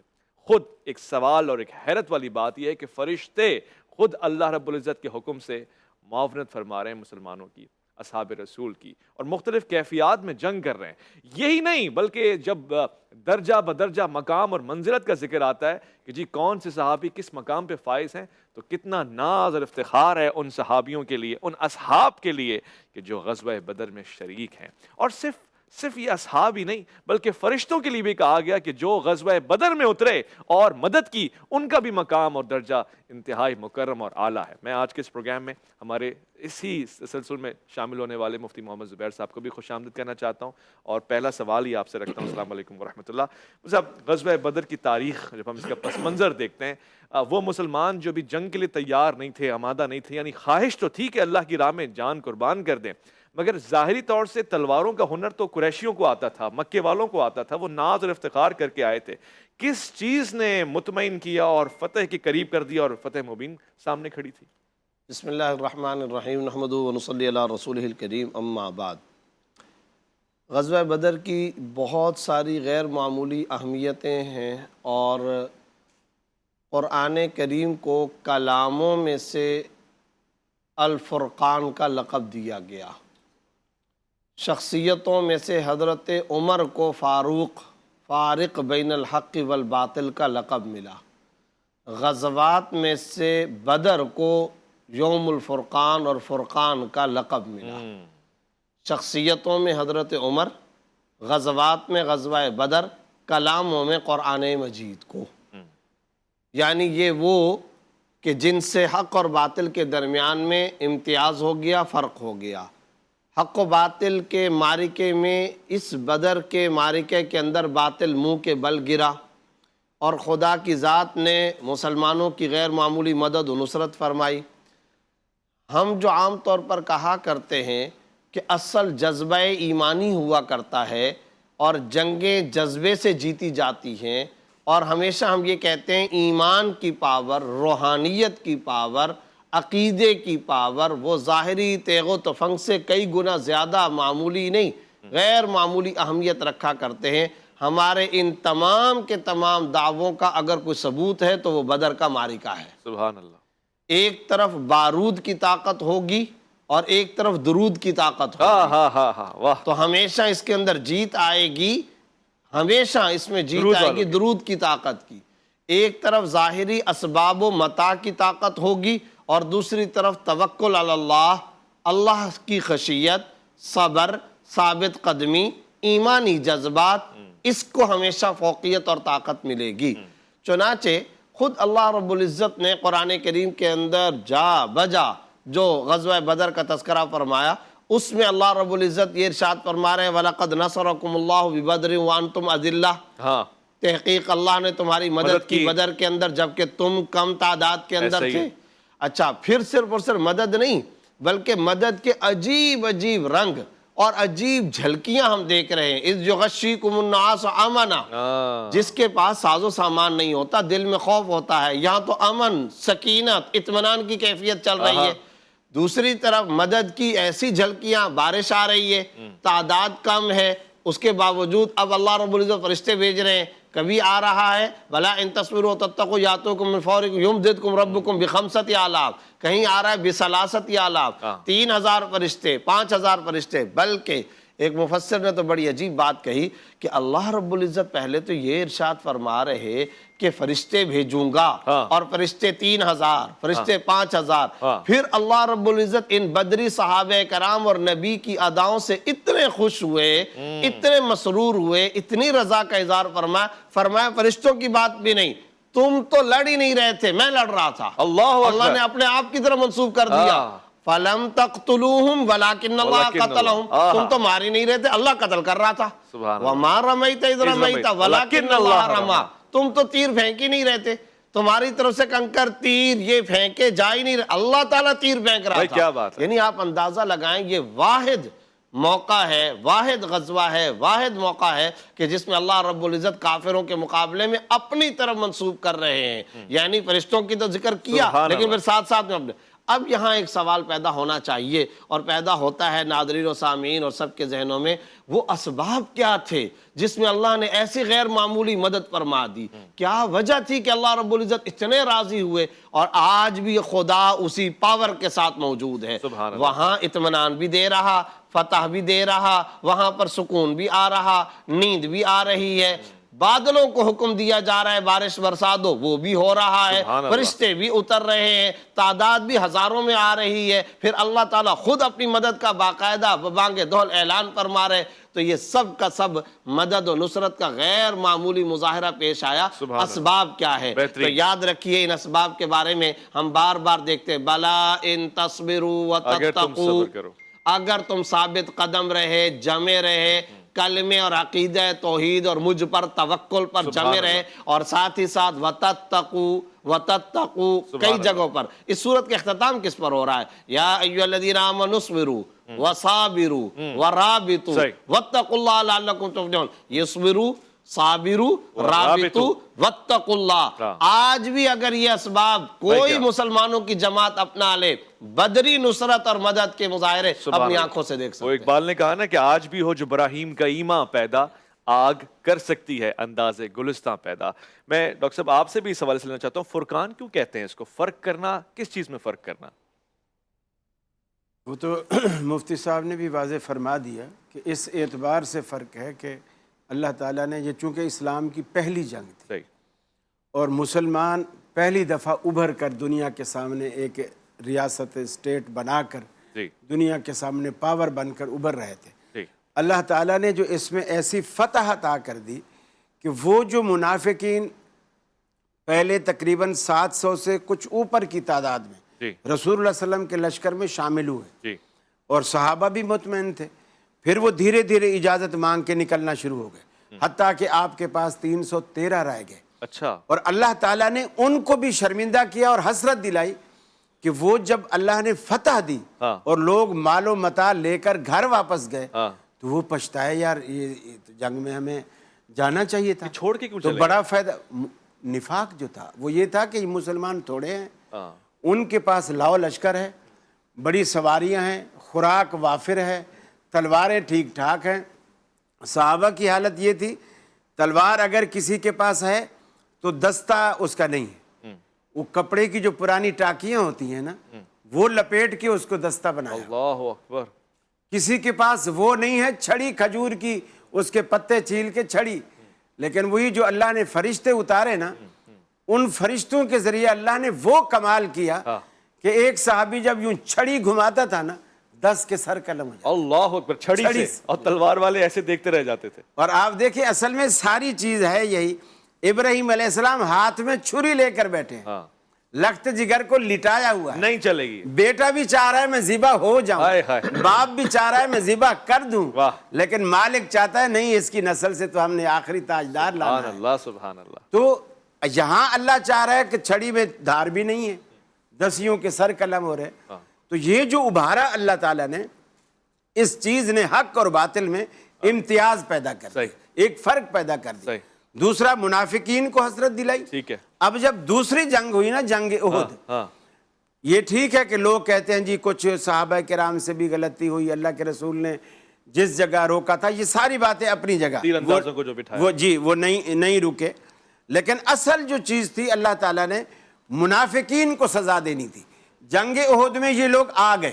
Speaker 1: خود ایک سوال اور ایک حیرت والی بات یہ ہے کہ فرشتے خود اللہ رب العزت کے حکم سے معاونت فرما رہے ہیں مسلمانوں کی، اصحاب رسول کی، اور مختلف کیفیات میں جنگ کر رہے ہیں. یہی نہیں بلکہ جب درجہ بدرجہ مقام اور منزلت کا ذکر آتا ہے کہ جی کون سے صحابی کس مقام پہ فائز ہیں، تو کتنا ناز اور افتخار ہے ان صحابیوں کے لیے، ان اصحاب کے لیے کہ جو غزوہ بدر میں شریک ہیں. اور صرف یہ اصحاب ہی نہیں بلکہ فرشتوں کے لیے بھی کہا گیا کہ جو غزوہ بدر میں اترے اور مدد کی، ان کا بھی مقام اور درجہ انتہائی مکرم اور اعلیٰ ہے. میں آج کے اس پروگرام میں ہمارے اسی سلسلے میں شامل ہونے والے مفتی محمد زبیر صاحب کو بھی خوش آمدید کرنا چاہتا ہوں، اور پہلا سوال ہی آپ سے رکھتا ہوں. السلام علیکم ورحمۃ اللہ. صاحب، غزوہ بدر کی تاریخ جب ہم اس کا پس منظر دیکھتے ہیں، وہ مسلمان جو بھی جنگ کے لیے تیار نہیں تھے، آمادہ نہیں تھے، یعنی خواہش تو تھی کہ اللہ کی راہ میں جان قربان کر دیں، مگر ظاہری طور سے تلواروں کا ہنر تو قریشیوں کو آتا تھا، مکے والوں کو آتا تھا، وہ ناز اور افتخار کر کے آئے تھے. کس چیز نے مطمئن کیا اور فتح کے قریب کر دیا اور فتح مبین سامنے کھڑی تھی؟
Speaker 6: بسم اللہ الرحمن الرحیم، نحمدہ ونصلی علی رسولہ الکریم، اما بعد. غزوہ بدر کی بہت ساری غیر معمولی اہمیتیں ہیں، اور قرآن کریم کو کلاموں میں سے الفرقان کا لقب دیا گیا. شخصیتوں میں سے حضرت عمر کو فارق بین الحق والباطل کا لقب ملا. غزوات میں سے بدر کو یوم الفرقان اور فرقان کا لقب ملا. شخصیتوں میں حضرت عمر، غزوات میں غزوہ بدر، کلاموں میں قرآن مجید کو. یعنی یہ وہ کہ جن سے حق اور باطل کے درمیان میں امتیاز ہو گیا، فرق ہو گیا. حق و باطل کے معرکے میں اس بدر کے معرکے کے اندر باطل منہ کے بل گرا، اور خدا کی ذات نے مسلمانوں کی غیر معمولی مدد و نصرت فرمائی. ہم جو عام طور پر کہا کرتے ہیں کہ اصل جذبہ ایمانی ہوا کرتا ہے اور جنگیں جذبے سے جیتی جاتی ہیں، اور ہمیشہ ہم یہ کہتے ہیں ایمان کی پاور، روحانیت کی پاور، عقیدے کی پاور وہ ظاہری تیغ و تفنگ سے کئی گنا زیادہ معمولی نہیں، غیر معمولی اہمیت رکھا کرتے ہیں. ہمارے ان تمام کے تمام دعووں کا اگر کوئی ثبوت ہے تو وہ بدر کا معرکہ ہے.
Speaker 1: سبحان اللہ.
Speaker 6: ایک طرف بارود کی طاقت ہوگی اور ایک طرف درود کی طاقت ہوگی.
Speaker 1: واہ.
Speaker 6: تو ہمیشہ اس کے اندر جیت آئے گی، ہمیشہ اس میں جیت آئے گی درود کی طاقت کی. ایک طرف ظاہری اسباب و متاع کی طاقت ہوگی، اور دوسری طرف توکل علی اللہ، اللہ کی خشیت، صبر، ثابت قدمی، ایمانی جذبات، اس کو ہمیشہ فوقیت اور طاقت ملے گی. چنانچہ خود اللہ رب العزت نے قرآن کریم کے اندر جا بجا جو غزوہ بدر کا تذکرہ فرمایا، اس میں اللہ رب العزت یہ ارشاد فرما رہے ہیں وَلَقَدْ نَصَرَكُمُ اللَّهُ بِبَدْرٍ وَأَنْتُمْ أَذِلَّةٌ. تحقیق اللہ نے تمہاری مدد کی بدر کے اندر جبکہ تم کم تعداد کے اندر تھے. اچھا، پھر صرف اور صرف مدد نہیں بلکہ مدد کے عجیب عجیب رنگ اور عجیب جھلکیاں ہم دیکھ رہے ہیں. اِذْ يُغَشِّيكُمُ النُّعَاسُ أَمَنًا، جس کے پاس ساز و سامان نہیں ہوتا دل میں خوف ہوتا ہے، یہاں تو امن، سکینت، اطمینان کی کیفیت چل رہی ہے. دوسری طرف مدد کی ایسی جھلکیاں، بارش آ رہی ہے، تعداد کم ہے، اس کے باوجود اب اللہ رب العزت فرشتے بھیج رہے ہیں. کبھی آ رہا ہے بھلا ان تصویروں تتقوا یاتوکم من فورکم یمددکم ربکم بخمسۃ آلاف، کہیں آ رہا ہے بثلاثۃ آلاف، 3000 فرشتے، 5000 فرشتے. بلکہ ایک مفسر نے تو بڑی عجیب بات کہی کہ اللہ رب العزت پہلے تو یہ ارشاد فرما رہے کہ فرشتے بھیجوں گا اور فرشتے 3000 فرشتے 5000 پھر اللہ رب العزت ان بدری صحابہ کرام اور نبی کی اداؤں سے اتنے خوش ہوئے، اتنے مسرور ہوئے، اتنی رضا کا اظہار فرمایا فرشتوں کی بات بھی نہیں، تم تو لڑ ہی نہیں رہے تھے، میں لڑ رہا تھا۔ اللہ نے اپنے آپ کی طرف منسوب کر دیا، فَلَمْ تَقْتُلُوهُمْ وَلَكِنَّ اللَّهَ قَتَلَهُمْ، تم تو ماری نہیں رہے تھے، اللہ قتل کر رہا تھا۔ وَمَا رَمَيْتَ إِذْ رَمَيْتَ وَلَكِنَّ اللَّهَ رَمَى، تم تو تیر پھینک ہی نہیں رہے تھے، تمہاری طرف سے کنکر تیر یہ پھینکے جا ہی نہیں رہے، اللہ تعالیٰ تیر پھینک رہا تھا۔ یعنی آپ اندازہ لگائیں یہ واحد موقع ہے، واحد غزوہ ہے، واحد موقع ہے کہ جس میں اللہ رب العزت کافروں کے مقابلے میں اپنی طرف منسوب کر رہے ہیں۔ یعنی فرشتوں کی تو ذکر کیا لیکن پھر ساتھ ساتھ میں اب یہاں ایک سوال پیدا ہونا چاہیے اور پیدا ہوتا ہے ناظرین و سامعین اور سب کے ذہنوں میں، وہ اسباب کیا تھے جس میں اللہ نے ایسی غیر معمولی مدد فرما دی؟ کیا وجہ تھی کہ اللہ رب العزت اتنے راضی ہوئے اور آج بھی خدا اسی پاور کے ساتھ موجود ہے، وہاں اطمینان بھی دے رہا، فتح بھی دے رہا، وہاں پر سکون بھی آ رہا، نیند بھی آ رہی ہے، بادلوں کو حکم دیا جا رہا ہے بارش برسا دو، وہ بھی ہو رہا ہے، فرشتے بھی اتر رہے ہیں، تعداد بھی ہزاروں میں آ رہی ہے، پھر اللہ تعالیٰ خود اپنی مدد کا باقاعدہ بانگ دہل اعلان فرما رہے، تو یہ سب کا سب مدد و نصرت کا غیر معمولی مظاہرہ پیش آیا۔ اسباب کیا ہے تو یاد رکھیے، ان اسباب کے بارے میں ہم بار بار دیکھتے ہیں، بلا ان تصبروا وتتقوا، اگر تم ثابت قدم رہے، جمے رہے، کلمے اور عقیدہ توحید اور مجھ پر توکل پر جمے رہے، اور ساتھ ہی ساتھ وتتقوا کئی جگہوں پر۔ اس صورت کا اختتام کس پر ہو رہا ہے؟ یا ایھا الذین آمنوا اصبروا وصابروا ورابطوا واتقوا اللہ لعلکم تفلحون۔ یصبروا، صابروا، رابطوا، واتقوا اللہ۔ آج بھی اگر یہ اسباب کوئی مسلمانوں کی جماعت اپنا لے، بدری نصرت اور مدد کے مظاہرے اپنی آنکھوں سے دیکھ سکتے ہیں۔
Speaker 1: وہ اقبال نے کہا نا کہ آج بھی ہو جو براہیم کا ایماں پیدا، آگ کر سکتی ہے انداز گلستاں پیدا۔ میں ڈاکٹر صاحب آپ سے بھی اس حوالے سے لینا چاہتا ہوں، فرقان کیوں کہتے ہیں اس کو؟ فرق کرنا، کس چیز میں فرق کرنا؟
Speaker 7: وہ تو مفتی صاحب نے بھی واضح فرما دیا کہ اس اعتبار سے فرق ہے کہ اللہ تعالیٰ نے، یہ چونکہ اسلام کی پہلی جنگ تھی اور مسلمان پہلی دفعہ ابھر کر دنیا کے سامنے ایک ریاست اسٹیٹ بنا کر دنیا کے سامنے پاور بن کر ابھر رہے تھے، اللہ تعالیٰ نے جو اس میں ایسی فتح عطا کر دی کہ وہ جو منافقین پہلے تقریباً 700 سے کچھ اوپر کی تعداد میں رسول اللہ صلی اللہ علیہ وسلم کے لشکر میں شامل ہوئے اور صحابہ بھی مطمئن تھے، پھر وہ دھیرے دھیرے اجازت مانگ کے نکلنا شروع ہو گئے، حتیٰ کہ آپ کے پاس 313 رہ گئے۔
Speaker 1: اچھا، اور
Speaker 7: اللہ تعالیٰ نے ان کو بھی شرمندہ کیا اور حسرت دلائی کہ وہ جب اللہ نے فتح دی اور لوگ مال و متاع لے کر گھر واپس گئے تو وہ پچھتائے، یار یہ جنگ میں ہمیں جانا چاہیے تھا،
Speaker 1: چھوڑ کے کیوں
Speaker 7: تو
Speaker 1: چلے؟
Speaker 7: بڑا فائدہ نفاق جو تھا وہ یہ تھا کہ یہ مسلمان تھوڑے ہیں، ان کے پاس لاؤ لشکر ہے، بڑی سواریاں ہیں، خوراک وافر ہے، تلواریں ٹھیک ٹھاک ہیں۔ صحابہ کی حالت یہ تھی، تلوار اگر کسی کے پاس ہے تو دستہ اس کا نہیں ہے، وہ کپڑے کی جو پرانی ٹاکیاں ہوتی ہیں نا وہ لپیٹ کے اس کو دستہ بنایا۔
Speaker 1: اللہ اکبر۔
Speaker 7: کسی کے پاس وہ نہیں ہے، چھڑی کھجور کی، اس کے پتے چھیل کے چھڑی، لیکن وہی جو اللہ نے فرشتے اتارے نا، ان فرشتوں کے ذریعے اللہ نے وہ کمال کیا کہ ایک صحابی جب یوں چھڑی گھماتا تھا نا 10 کے سر قلم ہو جاتا۔
Speaker 1: اللہ اکبر، چھڑی سے، اور تلوار والے ایسے دیکھتے رہ جاتے تھے۔
Speaker 7: اور آپ دیکھیں اصل میں ساری چیز ہے یہی، ابراہیم علیہ السلام ہاتھ میں چھری لے کر بیٹھے ہیں، لخت جگر کو لٹایا ہوا ہے،
Speaker 1: نہیں چلے گی،
Speaker 7: بیٹا بھی چاہ رہا ہے میں ذبح ہو جاؤں، باپ بھی چاہ رہا ہے میں ذبح کر دوں، لیکن مالک چاہتا ہے نہیں، اس کی نسل سے تو ہم نے آخری تاجدار لانا ہے۔
Speaker 1: سبحان اللہ، سبحان اللہ۔
Speaker 7: تو یہاں اللہ چاہ رہا ہے کہ چھڑی میں دھار بھی نہیں ہے، دسیوں کے سر قلم ہو رہے، تو یہ جو ابھارا اللہ تعالیٰ نے، اس چیز نے حق اور باطل میں امتیاز پیدا کر دیا، ایک فرق پیدا کر دیا۔ دوسرا، منافقین کو حسرت دلائی۔
Speaker 1: ٹھیک ہے،
Speaker 7: اب جب دوسری جنگ ہوئی نا، جنگ احد، یہ ٹھیک ہے کہ لوگ کہتے ہیں جی کچھ صحابہ کرام سے بھی غلطی ہوئی، اللہ کے رسول نے جس جگہ روکا تھا، یہ ساری باتیں اپنی جگہ،
Speaker 1: تیر اندازوں کو جو بٹھایا،
Speaker 7: وہ جی وہ نہیں رکے، لیکن اصل جو چیز تھی اللہ تعالیٰ نے منافقین کو سزا دینی تھی۔ جنگ احد میں یہ لوگ آ گئے،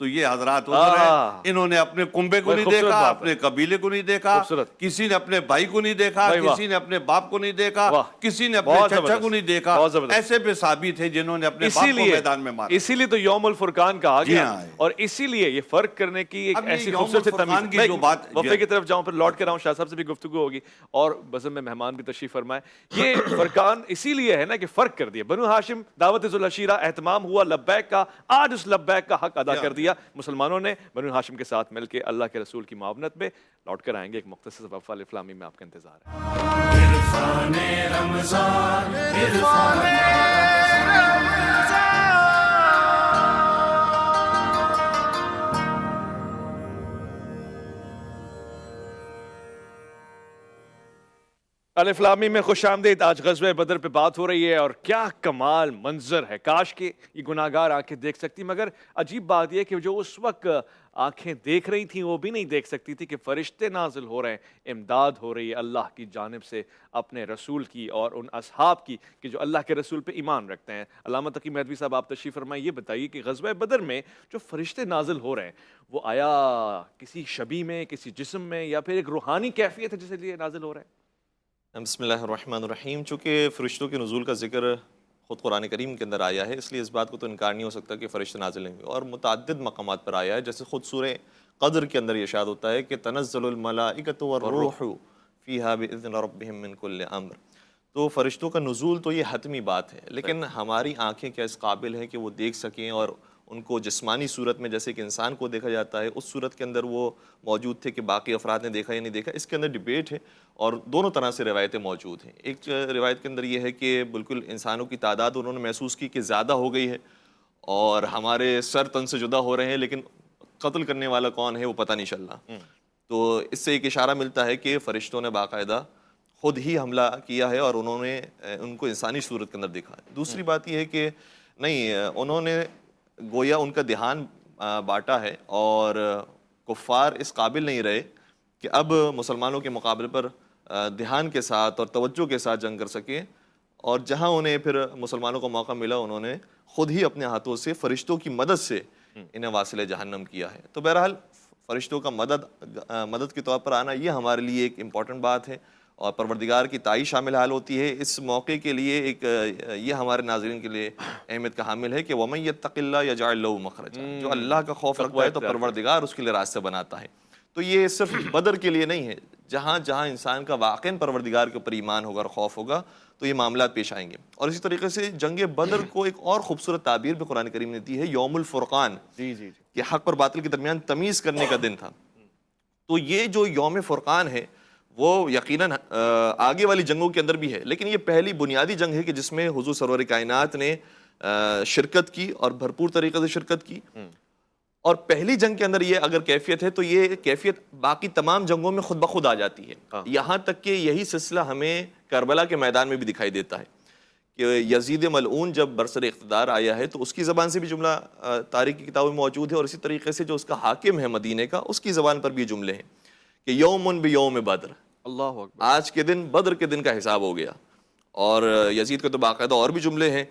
Speaker 8: تو یہ حضرات ادھر ہیں، انہوں نے اپنے کنبے کو نہیں دیکھا، اپنے قبیلے کو نہیں دیکھا، کسی نے اپنے بھائی کو نہیں دیکھا، کسی نے اپنے باپ کو نہیں دیکھا، کسی نے اپنے چچا کو نہیں دیکھا، ایسے بے ثابت تھے جنہوں نے اپنے باپ کو میدان میں مارا.
Speaker 1: اسی لیے تو یوم الفرقان کہا گیا، اور اسی لیے یہ فرق کرنے کی ایک ایسی خوبصورت تمیز. میں وفے کی طرف جاؤں، پھر لوٹ کر آؤں، شاہ صاحب سے بھی گفتگو ہوگی اور بزم میں مہمان بھی تشریف فرمائے. یہ فرقان اسی لیے ہے نا کہ فرق کر دیا. بنو ہاشم دعوت ذوالعشیرہ اہتمام ہوا لبیک کا، آج اس لبیک کا حق ادا کر دیا مسلمانوں نے بنو ہاشم کے ساتھ مل کے اللہ کے رسول کی معاونت میں. لوٹ کر آئیں گے، ایک مختصر وقفہ الفلامی میں آپ کا انتظار ہے. الفلامی میں خوش آمدید. آج غزوہ بدر پہ بات ہو رہی ہے اور کیا کمال منظر ہے. کاش کہ یہ گناہگار آنکھیں دیکھ سکتی، مگر عجیب بات یہ کہ جو اس وقت آنکھیں دیکھ رہی تھیں وہ بھی نہیں دیکھ سکتی تھی کہ فرشتے نازل ہو رہے ہیں، امداد ہو رہی ہے اللہ کی جانب سے اپنے رسول کی اور ان اصحاب کی کہ جو اللہ کے رسول پہ ایمان رکھتے ہیں. علامہ تقی مہدوی صاحب آپ تشریف فرمائیں، یہ بتائیے کہ غزوہ بدر میں جو فرشتے نازل ہو رہے ہیں وہ آیا کسی شبیہ میں، کسی جسم میں، یا پھر ایک روحانی کیفیت ہے جس لیے نازل ہو رہے ہیں؟
Speaker 9: بسم اللہ الرحمن الرحیم. چونکہ فرشتوں کے نزول کا ذکر خود قرآن کریم کے اندر آیا ہے، اس لیے اس بات کو تو انکار نہیں ہو سکتا کہ فرشتے نازل ہیں، اور متعدد مقامات پر آیا ہے. جیسے خود سورہ قدر کے اندر یہ ارشاد ہوتا ہے کہ تنزل الملائکۃ والروح فیہا باذن ربہم من کل امر. تو فرشتوں کا نزول تو یہ حتمی بات ہے، لیکن ہماری آنکھیں کیا اس قابل ہیں کہ وہ دیکھ سکیں اور ان کو جسمانی صورت میں جیسے کہ انسان کو دیکھا جاتا ہے اس صورت کے اندر وہ موجود تھے کہ باقی افراد نے دیکھا یا نہیں دیکھا؟ اس کے اندر ڈیبیٹ ہے اور دونوں طرح سے روایتیں موجود ہیں. ایک روایت کے اندر یہ ہے کہ بالکل انسانوں کی تعداد انہوں نے محسوس کی کہ زیادہ ہو گئی ہے اور ہمارے سر تن سے جدا ہو رہے ہیں، لیکن قتل کرنے والا کون ہے وہ پتہ نہیں چل رہا. تو اس سے ایک اشارہ ملتا ہے کہ فرشتوں نے باقاعدہ خود ہی حملہ کیا ہے اور انہوں نے ان کو انسانی صورت کے اندر دیکھا ہے. دوسری بات یہ ہے کہ نہیں، انہوں نے گویا ان کا دھیان بانٹا ہے اور کفار اس قابل نہیں رہے کہ اب مسلمانوں کے مقابلے پر دھیان کے ساتھ اور توجہ کے ساتھ جنگ کر سکیں، اور جہاں انہیں پھر مسلمانوں کو موقع ملا انہوں نے خود ہی اپنے ہاتھوں سے فرشتوں کی مدد سے انہیں واصل جہنم کیا ہے. تو بہرحال فرشتوں کا مدد کے طور پر آنا یہ ہمارے لیے ایک امپورٹنٹ بات ہے اور پروردگار کی تعیین شامل حال ہوتی ہے. اس موقع کے لیے ایک یہ ہمارے ناظرین کے لیے اہمیت کا حامل ہے کہ وَمَن يَتَّقِ اللَّهَ يَجْعَلْ لَهُ مَخْرَجًا. جو اللہ کا خوف رکھتا ہے تو پروردگار اس کے لیے راستے بناتا ہے. تو یہ صرف بدر کے لیے نہیں ہے، جہاں جہاں انسان کا واقعاً پروردگار کے اوپر ایمان ہوگا اور خوف ہوگا تو یہ معاملات پیش آئیں گے. اور اسی طریقے سے جنگ بدر کو ایک اور خوبصورت تعبیر بھی قرآن کریم نے دی ہے، یوم الفرقان، کہ حق اور باطل کے درمیان تمیز کرنے کا دن تھا. تو یہ جو یوم فرقان ہے وہ یقیناً آگے والی جنگوں کے اندر بھی ہے، لیکن یہ پہلی بنیادی جنگ ہے کہ جس میں حضور سرور کائنات نے شرکت کی اور بھرپور طریقے سے شرکت کی. اور پہلی جنگ کے اندر یہ اگر کیفیت ہے تو یہ کیفیت باقی تمام جنگوں میں خود بخود آ جاتی ہے. یہاں تک کہ یہی سلسلہ ہمیں کربلا کے میدان میں بھی دکھائی دیتا ہے کہ یزید ملعون جب برسر اقتدار آیا ہے تو اس کی زبان سے بھی جملہ تاریخ کی کتابوں میں موجود ہے، اور اسی طریقے سے جو اس کا حاکم ہے مدینے کا اس کی زبان پر بھی جملے ہیں کہ یوم بیوم بدر،
Speaker 1: اللہ اکبر،
Speaker 9: آج کے دن بدر کے دن کا حساب ہو گیا. اور یزید کے تو باقاعدہ اور بھی جملے ہیں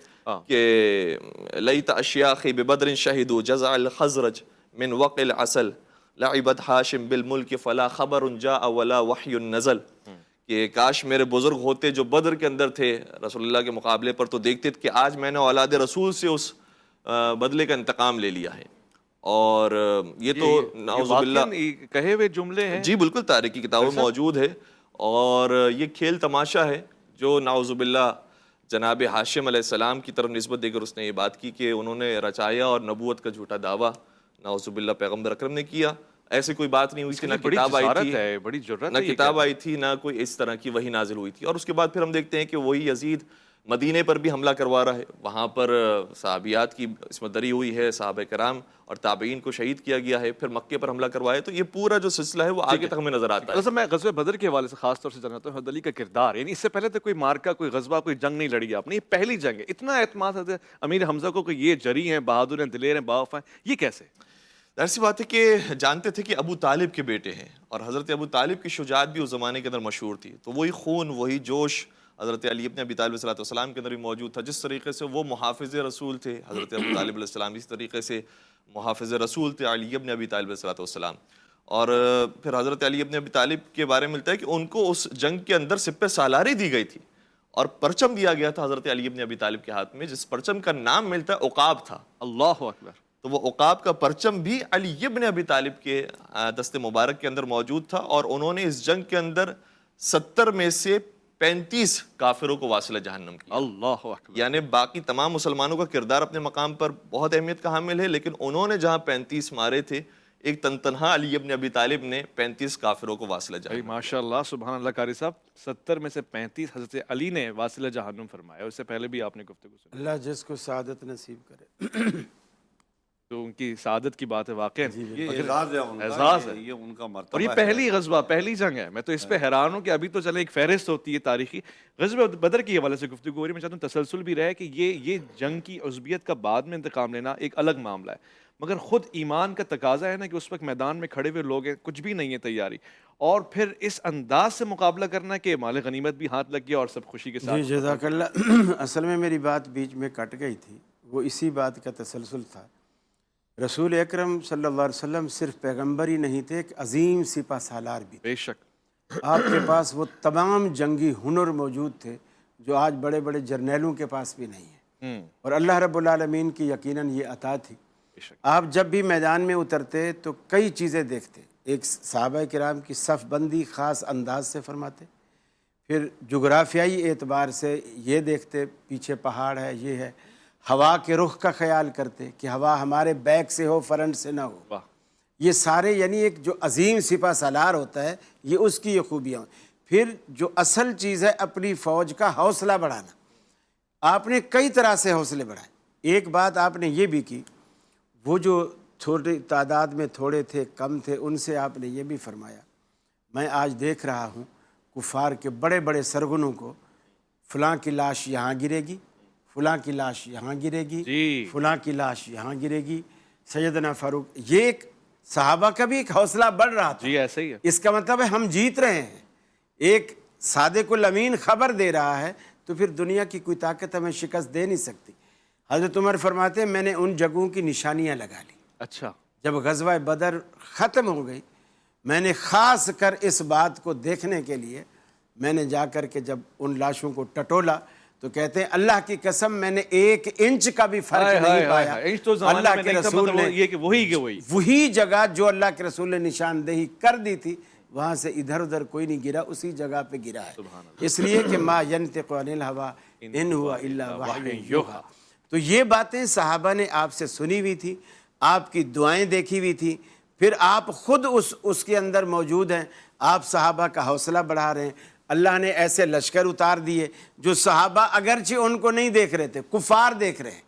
Speaker 9: کہ لیت اشیاخی ببدر شہدوا جزع الخزرج من وقع العسل لعبت ہاشم بالملک فلا خبر جاء ولا وحی نزل. کہ کاش میرے بزرگ ہوتے جو بدر کے اندر تھے رسول اللہ کے مقابلے پر، تو دیکھتے کہ آج میں نے اولاد رسول سے اس بدلے کا انتقام لے لیا ہے. اور یہ تو نعوذ باللہ
Speaker 1: کہے ہوئے جملے ہیں،
Speaker 9: جی بالکل تاریخ کی کتابوں میں موجود ہے. اور یہ کھیل تماشا ہے جو نعوذ باللہ جناب ہاشم علیہ السلام کی طرف نسبت دے کر اس نے یہ بات کی کہ انہوں نے رچایا اور نبوت کا جھوٹا دعویٰ نعوذ باللہ پیغمبر اکرم نے کیا. ایسی کوئی بات نہیں ہوئی تھی، نہ کتاب آئی تھی،
Speaker 1: بڑی جرأت
Speaker 9: نہ کتاب آئی تھی، نہ کوئی اس طرح کی وحی نازل ہوئی تھی. اور اس کے بعد پھر ہم دیکھتے ہیں کہ وہی یزید مدینے پر بھی حملہ کروا رہا ہے، وہاں پر صحابیات کی عصمت دری ہوئی ہے، صحابہ کرام اور تابعین کو شہید کیا گیا ہے، پھر مکے پر حملہ کروایا. تو یہ پورا جو سلسلہ ہے وہ آگے تک ہمیں نظر آتا ہے.
Speaker 1: میں غزوہ بدر کے حوالے سے خاص طور سے جاننا چاہتا ہوں حضرت علی کا کردار، یعنی اس سے پہلے تو کوئی مارکا، کوئی غزوہ، کوئی جنگ نہیں لڑی آپ نے، یہ پہلی جنگ ہے. اتنا اعتماد حضرت امیر حمزہ کو کہ یہ جری ہیں، بہادر ہیں، دلیر ہیں، باوفا ہیں، یہ کیسے؟
Speaker 9: ایسی بات ہے کہ جانتے تھے کہ ابو طالب کے بیٹے ہیں، اور حضرت ابو طالب کی شجاعت بھی اس زمانے کے اندر مشہور تھی. تو وہی خون، وہی جوش حضرت علی ابن ابی طالب صلی اللہ علیہ وسلم کے اندر بھی موجود تھا. جس طریقے سے وہ محافظ رسول تھے حضرت ابو طالب علیہ السلام، اس طریقے سے محافظ رسول تھے علی ابن ابی طالب علیہ السلام. اور پھر حضرت علی ابن ابی طالب کے بارے میں ملتا ہے کہ ان کو اس جنگ کے اندر سپہ سالاری دی گئی تھی اور پرچم دیا گیا تھا حضرت علی ابن ابی طالب کے ہاتھ میں، جس پرچم کا نام ملتا ہے عقاب تھا.
Speaker 1: اللہ اکبر.
Speaker 9: تو وہ عقاب کا پرچم بھی علی ابن ابی طالب کے دست مبارک کے اندر موجود تھا، اور انہوں نے اس جنگ کے اندر 70 میں سے 35 کافروں کو واصل جہنم کیا.
Speaker 1: اللہ اکبر.
Speaker 9: یعنی باقی تمام مسلمانوں کا کردار اپنے مقام پر بہت اہمیت کا حامل ہے، لیکن انہوں نے جہاں 35 مارے تھے، ایک تنہا علی ابن ابی طالب نے 35 کافروں کو واصل جہنم.
Speaker 1: ماشاء اللہ، سبحان اللہ. قاری صاحب 70 میں سے 35 حضرت علی نے واصل جہنم فرمایا. اس سے پہلے بھی آپ نے گفتگو سنی.
Speaker 7: اللہ جس کو سعادت نصیب کرے.
Speaker 1: تو ان کی سعادت کی بات ہے واقعا.
Speaker 8: یہ اعزاز ہے ان کا،
Speaker 1: اعزاز ہے،
Speaker 8: یہ ان کا مرتبہ
Speaker 1: اور یہ
Speaker 8: ہے.
Speaker 1: پہلی غزوہ، پہلی جنگ ہے. میں تو اس پہ حیران ہوں کہ ابھی تو چلے ایک فہرست ہوتی ہے تاریخی، غزوہ بدر کے حوالے سے گفتگو ہو رہی ہے. میں چاہتا ہوں تسلسل بھی رہے کہ یہ جنگ کی عصبیت کا بعد میں انتقام لینا ایک الگ معاملہ ہے، مگر خود ایمان کا تقاضا ہے نا کہ اس وقت میدان میں کھڑے ہوئے لوگ ہیں، کچھ بھی نہیں ہے تیاری، اور پھر اس انداز سے مقابلہ کرنا کہ مال غنیمت بھی ہاتھ لگ گیا اور سب خوشی کے ساتھ.
Speaker 7: جی جزاک اللہ. اصل میں میری بات بیچ میں کٹ گئی تھی، وہ اسی بات کا تسلسل تھا. رسول اکرم صلی اللہ علیہ وسلم صرف پیغمبر ہی نہیں تھے، ایک عظیم سپہ سالار بھی.
Speaker 1: بے شک
Speaker 7: آپ کے پاس وہ تمام جنگی ہنر موجود تھے جو آج بڑے بڑے جرنیلوں کے پاس بھی نہیں ہیں، اور اللہ رب العالمین کی یقیناً یہ عطا تھی. آپ جب بھی میدان میں اترتے تو کئی چیزیں دیکھتے. ایک صحابہ کرام کی صف بندی خاص انداز سے فرماتے، پھر جغرافیائی اعتبار سے یہ دیکھتے پیچھے پہاڑ ہے، یہ ہے. ہوا کے رخ کا خیال کرتے کہ ہوا ہمارے بیک سے ہو، فرنٹ سے نہ ہو. یہ سارے یعنی ایک جو عظیم سپہ سالار ہوتا ہے، یہ اس کی یہ خوبیاں. پھر جو اصل چیز ہے اپنی فوج کا حوصلہ بڑھانا. آپ نے کئی طرح سے حوصلے بڑھائے. ایک بات آپ نے یہ بھی کی، وہ جو چھوٹی تعداد میں تھوڑے تھے، کم تھے، ان سے آپ نے یہ بھی فرمایا، میں آج دیکھ رہا ہوں کفار کے بڑے بڑے سرغنوں کو، فلاں کی لاش یہاں گرے گی، فلاں کی لاش یہاں گرے گی، فلاں کی لاش یہاں گرے گی. سیدنا فاروق، یہ ایک صحابہ کا بھی ایک حوصلہ بڑھ رہا تھا.
Speaker 1: جی ایسے ہی ہے.
Speaker 7: اس کا مطلب ہے ہم جیت رہے ہیں. ایک صادق الامین خبر دے رہا ہے تو پھر دنیا کی کوئی طاقت ہمیں شکست دے نہیں سکتی. حضرت عمر فرماتے ہیں میں نے ان جگہوں کی نشانیاں لگا لی.
Speaker 1: اچھا.
Speaker 7: جب غزوہ بدر ختم ہو گئی، میں نے خاص کر اس بات کو دیکھنے کے لیے میں نے جا کر کے جب ان لاشوں کو ٹٹولا تو کہتے ہیں اللہ کی قسم میں نے 1 انچ کا بھی فرق نہیں پایا. اللہ کے رسول نے وہی جگہ جو اللہ کے رسول نے نشاندہی کر دی تھی، وہاں سے ادھر ادھر کوئی نہیں گرا، اسی جگہ پہ گرا ہے. اس لیے کہ ما ینطق عن الہوی ان ہوا الا وحی یوحی. تو یہ باتیں صحابہ نے آپ سے سنی ہوئی تھی، آپ کی دعائیں دیکھی ہوئی تھی، پھر آپ خود اس کے اندر موجود ہیں. آپ صحابہ کا حوصلہ بڑھا رہے ہیں. اللہ نے ایسے لشکر اتار دیے جو صحابہ اگرچہ ان کو نہیں دیکھ رہے تھے، کفار دیکھ رہے ہیں.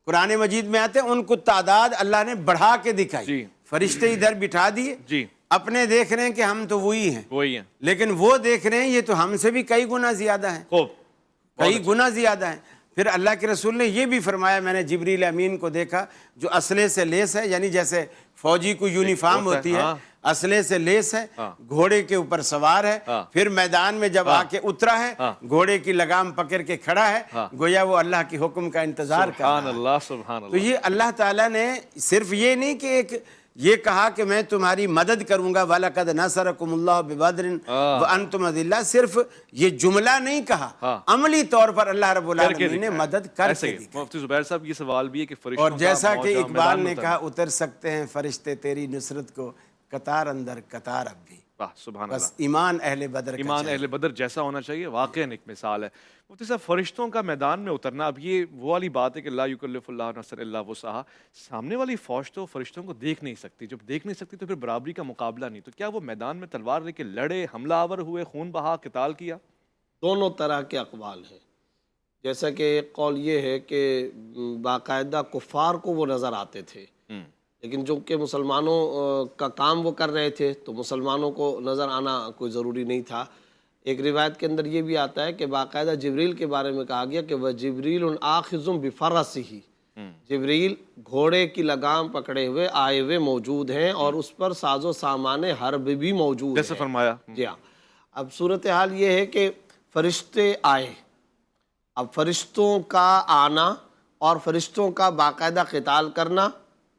Speaker 7: قرآن مجید میں آتے ہیں ان کو تعداد اللہ نے بڑھا کے دکھائی. فرشتے ادھر بٹھا دیے، اپنے دیکھ رہے ہیں کہ ہم تو وہی ہیں، لیکن وہ دیکھ رہے ہیں یہ تو ہم سے بھی کئی گنا زیادہ ہیں، کئی گنا زیادہ ہیں. پھر اللہ کے رسول نے یہ بھی فرمایا میں نے جبریل امین کو دیکھا جو اسلحے سے لیس ہے، یعنی جیسے فوجی کو یونیفارم ہوتی ہے، اسلحے سے لیس ہے، گھوڑے کے اوپر سوار ہے. پھر میدان میں جب آ کے اترا ہے، گھوڑے کی لگام پکڑ کے کھڑا ہے، گویا وہ اللہ کی حکم کا انتظار کر رہا ہے. تو یہ اللہ تعالیٰ نے صرف یہ نہیں کہ ایک یہ کہا کہ میں تمہاری مدد کروں گا، وَلَقَدْ نَصَرَكُمُ اللَّهُ بِبَدْرٍ وَأَنْتُمْ أَذِلَّةٌ، صرف یہ جملہ نہیں کہا، عملی طور پر اللہ رب العالمین نے مدد کر کے دی.
Speaker 1: مفتی زبیر صاحب یہ سوال بھی ہے کہ فرشتوں
Speaker 7: اور جیسا کہ اقبال نے کہا اتر سکتے ہیں فرشتے تیری نصرت کو، قطار اندر قطار اب بھی.
Speaker 1: سبحان
Speaker 7: بس ایمان اہل بدر کا
Speaker 1: ایمان اہل بدر جیسا ہونا چاہیے. واقعا ایک مثال ہے. مفتی صاحب فرشتوں کا میدان میں اترنا، اب یہ وہ والی بات ہے کہ لا یکلف اللہ نفسا الا وسعہا. سامنے والی فوج تو فرشتوں کو دیکھ نہیں سکتی، جب دیکھ نہیں سکتی تو پھر برابری کا مقابلہ نہیں. تو کیا وہ میدان میں تلوار لے کے لڑے، حملہ آور ہوئے، خون بہا، قتال کیا؟
Speaker 6: دونوں طرح کے اقوال ہیں. جیسا کہ ایک قول یہ ہے کہ باقاعدہ کفار کو وہ نظر آتے تھے، لیکن جو کہ مسلمانوں کا کام وہ کر رہے تھے تو مسلمانوں کو نظر آنا کوئی ضروری نہیں تھا. ایک روایت کے اندر یہ بھی آتا ہے کہ باقاعدہ جبریل کے بارے میں کہا گیا کہ وہ جبریل آخذ بفرسہ، جبریل گھوڑے کی لگام پکڑے ہوئے آئے ہوئے موجود ہیں اور اس پر ساز و سامان حرب بھی موجود ہے.
Speaker 1: جیسے فرمایا.
Speaker 6: جی ہاں. اب صورتحال یہ ہے کہ فرشتے آئے، اب فرشتوں کا آنا اور فرشتوں کا باقاعدہ قتال کرنا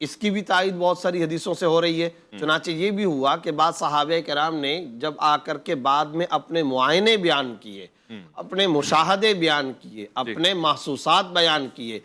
Speaker 6: اس کی بھی تائید بہت ساری حدیثوں سے ہو رہی ہے. چنانچہ یہ بھی ہوا کہ بعض صحابہ کرام نے جب آ کر کے بعد میں اپنے معائنے بیان کیے, اپنے مشاہدے بیان کیے, اپنے محسوسات بیان کیے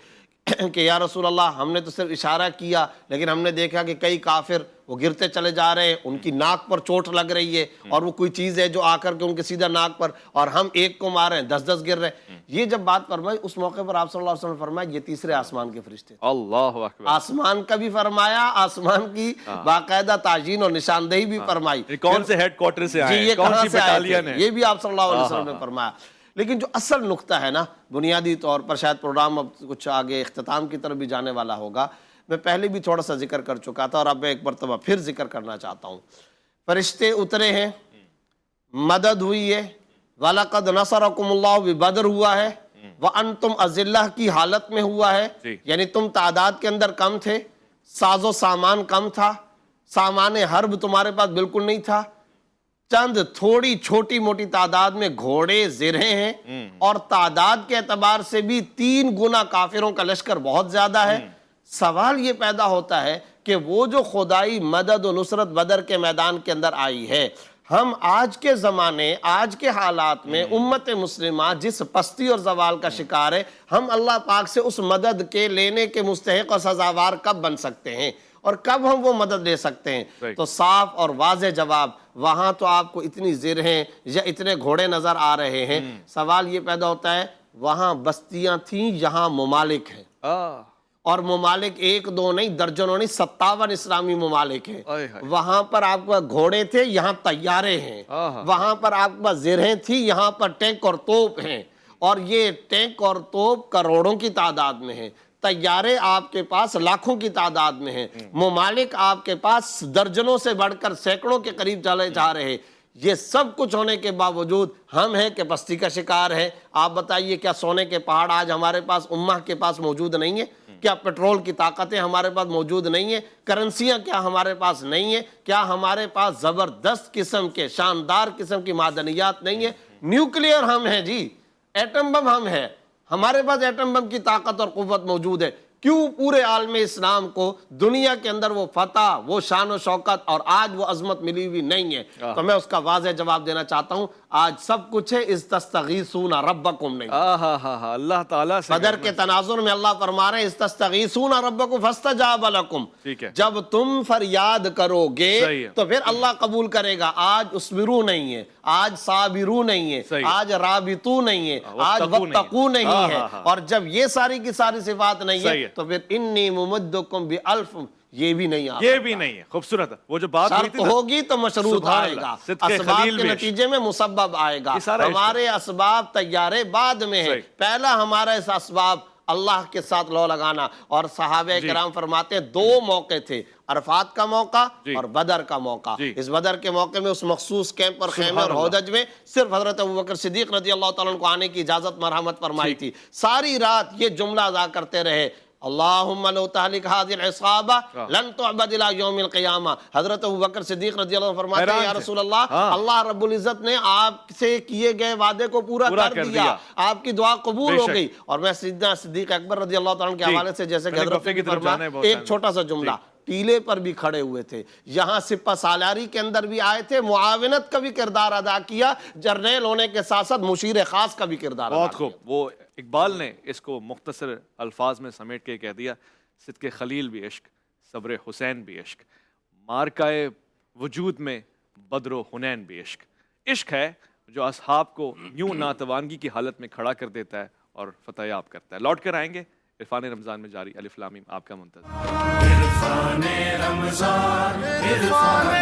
Speaker 6: کہ یا رسول اللہ ہم نے تو صرف اشارہ کیا لیکن ہم نے دیکھا کہ کئی کافر وہ گرتے چلے جا رہے ہیں, ان کی ناک پر چوٹ لگ رہی ہے اور وہ کوئی چیز ہے جو آ کر کے ان کے سیدھا ناک پر, اور ہم ایک کو مار رہے ہیں 10 گر رہے ہیں. یہ جب بات فرمائی اس موقع پر آپ صلی اللہ علیہ وسلم نے فرمایا یہ تیسرے آسمان کے فرشتے تھے.
Speaker 1: اللہ اکبر.
Speaker 6: آسمان کا بھی فرمایا, آسمان کی باقاعدہ تعیین اور نشاندہی بھی فرمائی.
Speaker 1: کون سے ہیڈ کوارٹر سے آئے ہیں,
Speaker 6: کون
Speaker 1: کون سی
Speaker 6: سے آئے
Speaker 1: بٹالین
Speaker 6: تھے,
Speaker 1: ہے,
Speaker 6: یہ بھی آپ صلی اللہ علیہ وسلم نے فرمایا. لیکن جو اصل نقطہ ہے نا, بنیادی طور پر شاید پروگرام اب کچھ آگے اختتام کی طرف بھی جانے والا ہوگا, میں پہلے بھی تھوڑا سا ذکر کر چکا تھا اور اب میں ایک مرتبہ پھر ذکر کرنا چاہتا ہوں. فرشتے اترے ہیں, مدد ہوئی ہے, وَلَقَدْ نَصَرَكُمُ اللَّهُ بِبَدْرٍ ہوا ہے, وَأَنْتُمْ أَذِلَّةٌ کی حالت میں ہوا ہے, یعنی تم تعداد کے اندر کم تھے, ساز و سامان کم تھا, سامان حرب تمہارے پاس بالکل نہیں تھا, چند تھوڑی چھوٹی موٹی تعداد میں گھوڑے زرہیں ہیں, اور تعداد کے اعتبار سے بھی 3 گنا کافروں کا لشکر بہت زیادہ ہے. سوال یہ پیدا ہوتا ہے کہ وہ جو خدائی مدد و نصرت بدر کے میدان کے اندر آئی ہے, ہم آج کے زمانے, آج کے حالات میں امت مسلمہ جس پستی اور زوال کا شکار ہے, ہم اللہ پاک سے اس مدد کے لینے کے مستحق اور سزاوار کب بن سکتے ہیں اور کب ہم وہ مدد لے سکتے ہیں؟ تو صاف اور واضح جواب, وہاں تو آپ کو اتنی زرہیں یا اتنے گھوڑے نظر آ رہے ہیں. سوال یہ پیدا ہوتا ہے, وہاں بستیاں تھیں, یہاں ممالک ہیں, اور ممالک ایک دو نہیں, درجنوں نہیں, 57 اسلامی ممالک ہیں. وہاں پر آپ کے گھوڑے تھے, یہاں طیارے ہیں. وہاں پر آپ کے پاس زرہیں تھی, یہاں پر ٹینک اور توپ ہیں, اور یہ ٹینک اور توپ کروڑوں کی تعداد میں ہیں, طیارے آپ کے پاس لاکھوں کی تعداد میں ہیں, ممالک آپ کے پاس درجنوں سے بڑھ کر سینکڑوں کے قریب چلے جا رہے ہیں. یہ سب کچھ ہونے کے باوجود ہم ہیں کہ پستی کا شکار ہے. آپ بتائیے, کیا سونے کے پہاڑ آج ہمارے پاس امہ کے پاس موجود نہیں ہیں؟ کیا پیٹرول کی طاقتیں ہمارے پاس موجود نہیں ہیں؟ کرنسیاں کیا ہمارے پاس نہیں ہیں؟ کیا ہمارے پاس زبردست قسم کے, شاندار قسم کی معدنیات نہیں ہیں؟ نیوکلیئر ہم ہیں جی, ایٹم بم ہم ہیں, ہمارے پاس ایٹم بم کی طاقت اور قوت موجود ہے. کیوں پورے عالم اسلام کو دنیا کے اندر وہ فتح, وہ شان و شوکت اور آج وہ عظمت ملی ہوئی نہیں ہے؟ تو میں اس کا واضح جواب دینا چاہتا ہوں, آج سب کچھ ہے, اذ تستغیثون ربکم نہیں.
Speaker 1: اللہ تعالیٰ سے
Speaker 6: بدر کے تناظر میں اللہ فرما رہے ہیں, اذ تستغیثون ربکم فاستجاب لکم, جب تم فریاد کرو گے تو پھر اللہ قبول کرے گا. آج اصبرو نہیں ہے, آج صابرو نہیں ہے, آج رابطو نہیں ہے, آج واتقو نہیں ہے, اور جب یہ ساری کی ساری صفات نہیں ہے تو پھر انی ممدکم بی1000 یہ بھی نہیں آتا,
Speaker 1: یہ بھی نہیں ہے. خوبصورت وہ جو بات ہوئی تھی نا,
Speaker 6: ہوگی تو مشروط آئے گا, اسباب کے نتیجے میں مسبب آئے گا. ہمارے اسباب تیارے بعد میں ہیں, پہلا ہمارا اس اسباب اللہ کے ساتھ لو لگانا. اور صحابہ کرام فرماتے ہیں 2 موقع تھے, عرفات کا موقع اور بدر کا موقع. اس بدر کے موقع میں اس مخصوص کیمپ اور خیمے اور ہودج میں صرف حضرت ابوبکر صدیق رضی اللہ تعالیٰ عنہ کو آنے کی اجازت مرحمت فرمائی تھی. ساری رات یہ جملہ ادا کرتے رہے, اللہم لو تہلک هذه العصابہ لن تعبد الى یوم القیامہ. حضرت ابوبکر صدیق رضی اللہ عنہ فرماتے ہیں, یا رسول اللہ, اللہ رب العزت نے آپ سے کیے گئے وعدے کو پورا کر دیا, آپ کی دعا قبول ہو گئی. اور میں سیدنا صدیق اکبر رضی اللہ تعالیٰ عنہ کے حوالے سے جیسے کہ حضرت نے فرمایا, ایک چھوٹا سا جملہ, ٹیلے پر بھی کھڑے ہوئے تھے, یہاں سپہ سالاری کے اندر بھی آئے تھے, معاونت کا بھی کردار ادا کیا, جرنیل ہونے کے ساتھ ساتھ مشیر خاص کا بھی کردار ادا کیا.
Speaker 1: بہت خوب. وہ اقبال نے اس کو مختصر الفاظ میں سمیٹ کے کہہ دیا, صدق خلیل بھی عشق, صبر حسین بھی عشق, مارکائے وجود میں بدر و حنین بھی عشق. عشق ہے جو اصحاب کو یوں ناتوانگی کی حالت میں کھڑا کر دیتا ہے اور فتح یاب کرتا ہے. لوٹ کر آئیں گے عرفان رمضان میں جاری الف لام میم آپ کا منتظر. عرفان رمضان, عرفان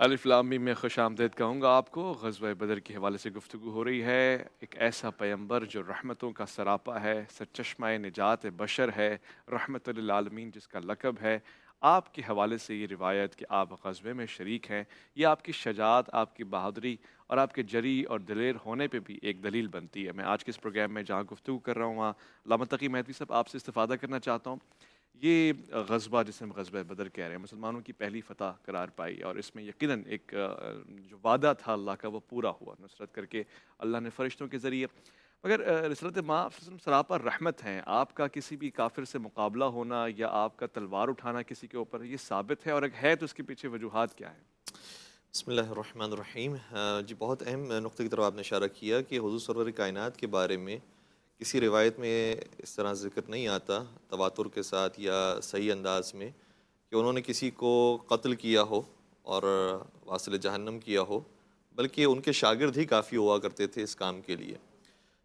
Speaker 1: الف لام میم میں خوش آمدید کہوں گا آپ کو. غزوہ بدر کے حوالے سے گفتگو ہو رہی ہے. ایک ایسا پیمبر جو رحمتوں کا سراپا ہے, سرچشمہ نجات بشر ہے, رحمت للعالمین جس کا لقب ہے. آپ کے حوالے سے یہ روایت کہ آپ غزوے میں شریک ہیں, یہ آپ کی شجاعت, آپ کی بہادری اور آپ کے جری اور دلیر ہونے پہ بھی ایک دلیل بنتی ہے. میں آج کے اس پروگرام میں جہاں گفتگو کر رہا ہوں وہاں علامہ تقی مہدوی صاحب آپ سے استفادہ کرنا چاہتا ہوں یہ غزوہ جسے ہم غزوہ بدر کہہ رہے ہیں مسلمانوں کی پہلی فتح قرار پائی اور اس میں یقیناً ایک جو وعدہ تھا اللہ کا وہ پورا ہوا نصرت کر کے اللہ نے فرشتوں کے ذریعے. مگر رسالت ماں سراپا رحمت ہیں. آپ کا کسی بھی کافر سے مقابلہ ہونا یا آپ کا تلوار اٹھانا کسی کے اوپر یہ ثابت ہے اور اگر ہے تو اس کے پیچھے وجوہات کیا ہیں؟
Speaker 9: بسم اللہ الرحمن الرحیم. جی بہت اہم نقطے کی طرف آپ نے اشارہ کیا کہ حضور سرور کائنات کے بارے میں کسی روایت میں اس طرح ذکر نہیں آتا تواتر کے ساتھ یا صحیح انداز میں کہ انہوں نے کسی کو قتل کیا ہو اور واصل جہنم کیا ہو، بلکہ ان کے شاگرد ہی کافی ہوا کرتے تھے اس کام کے لیے.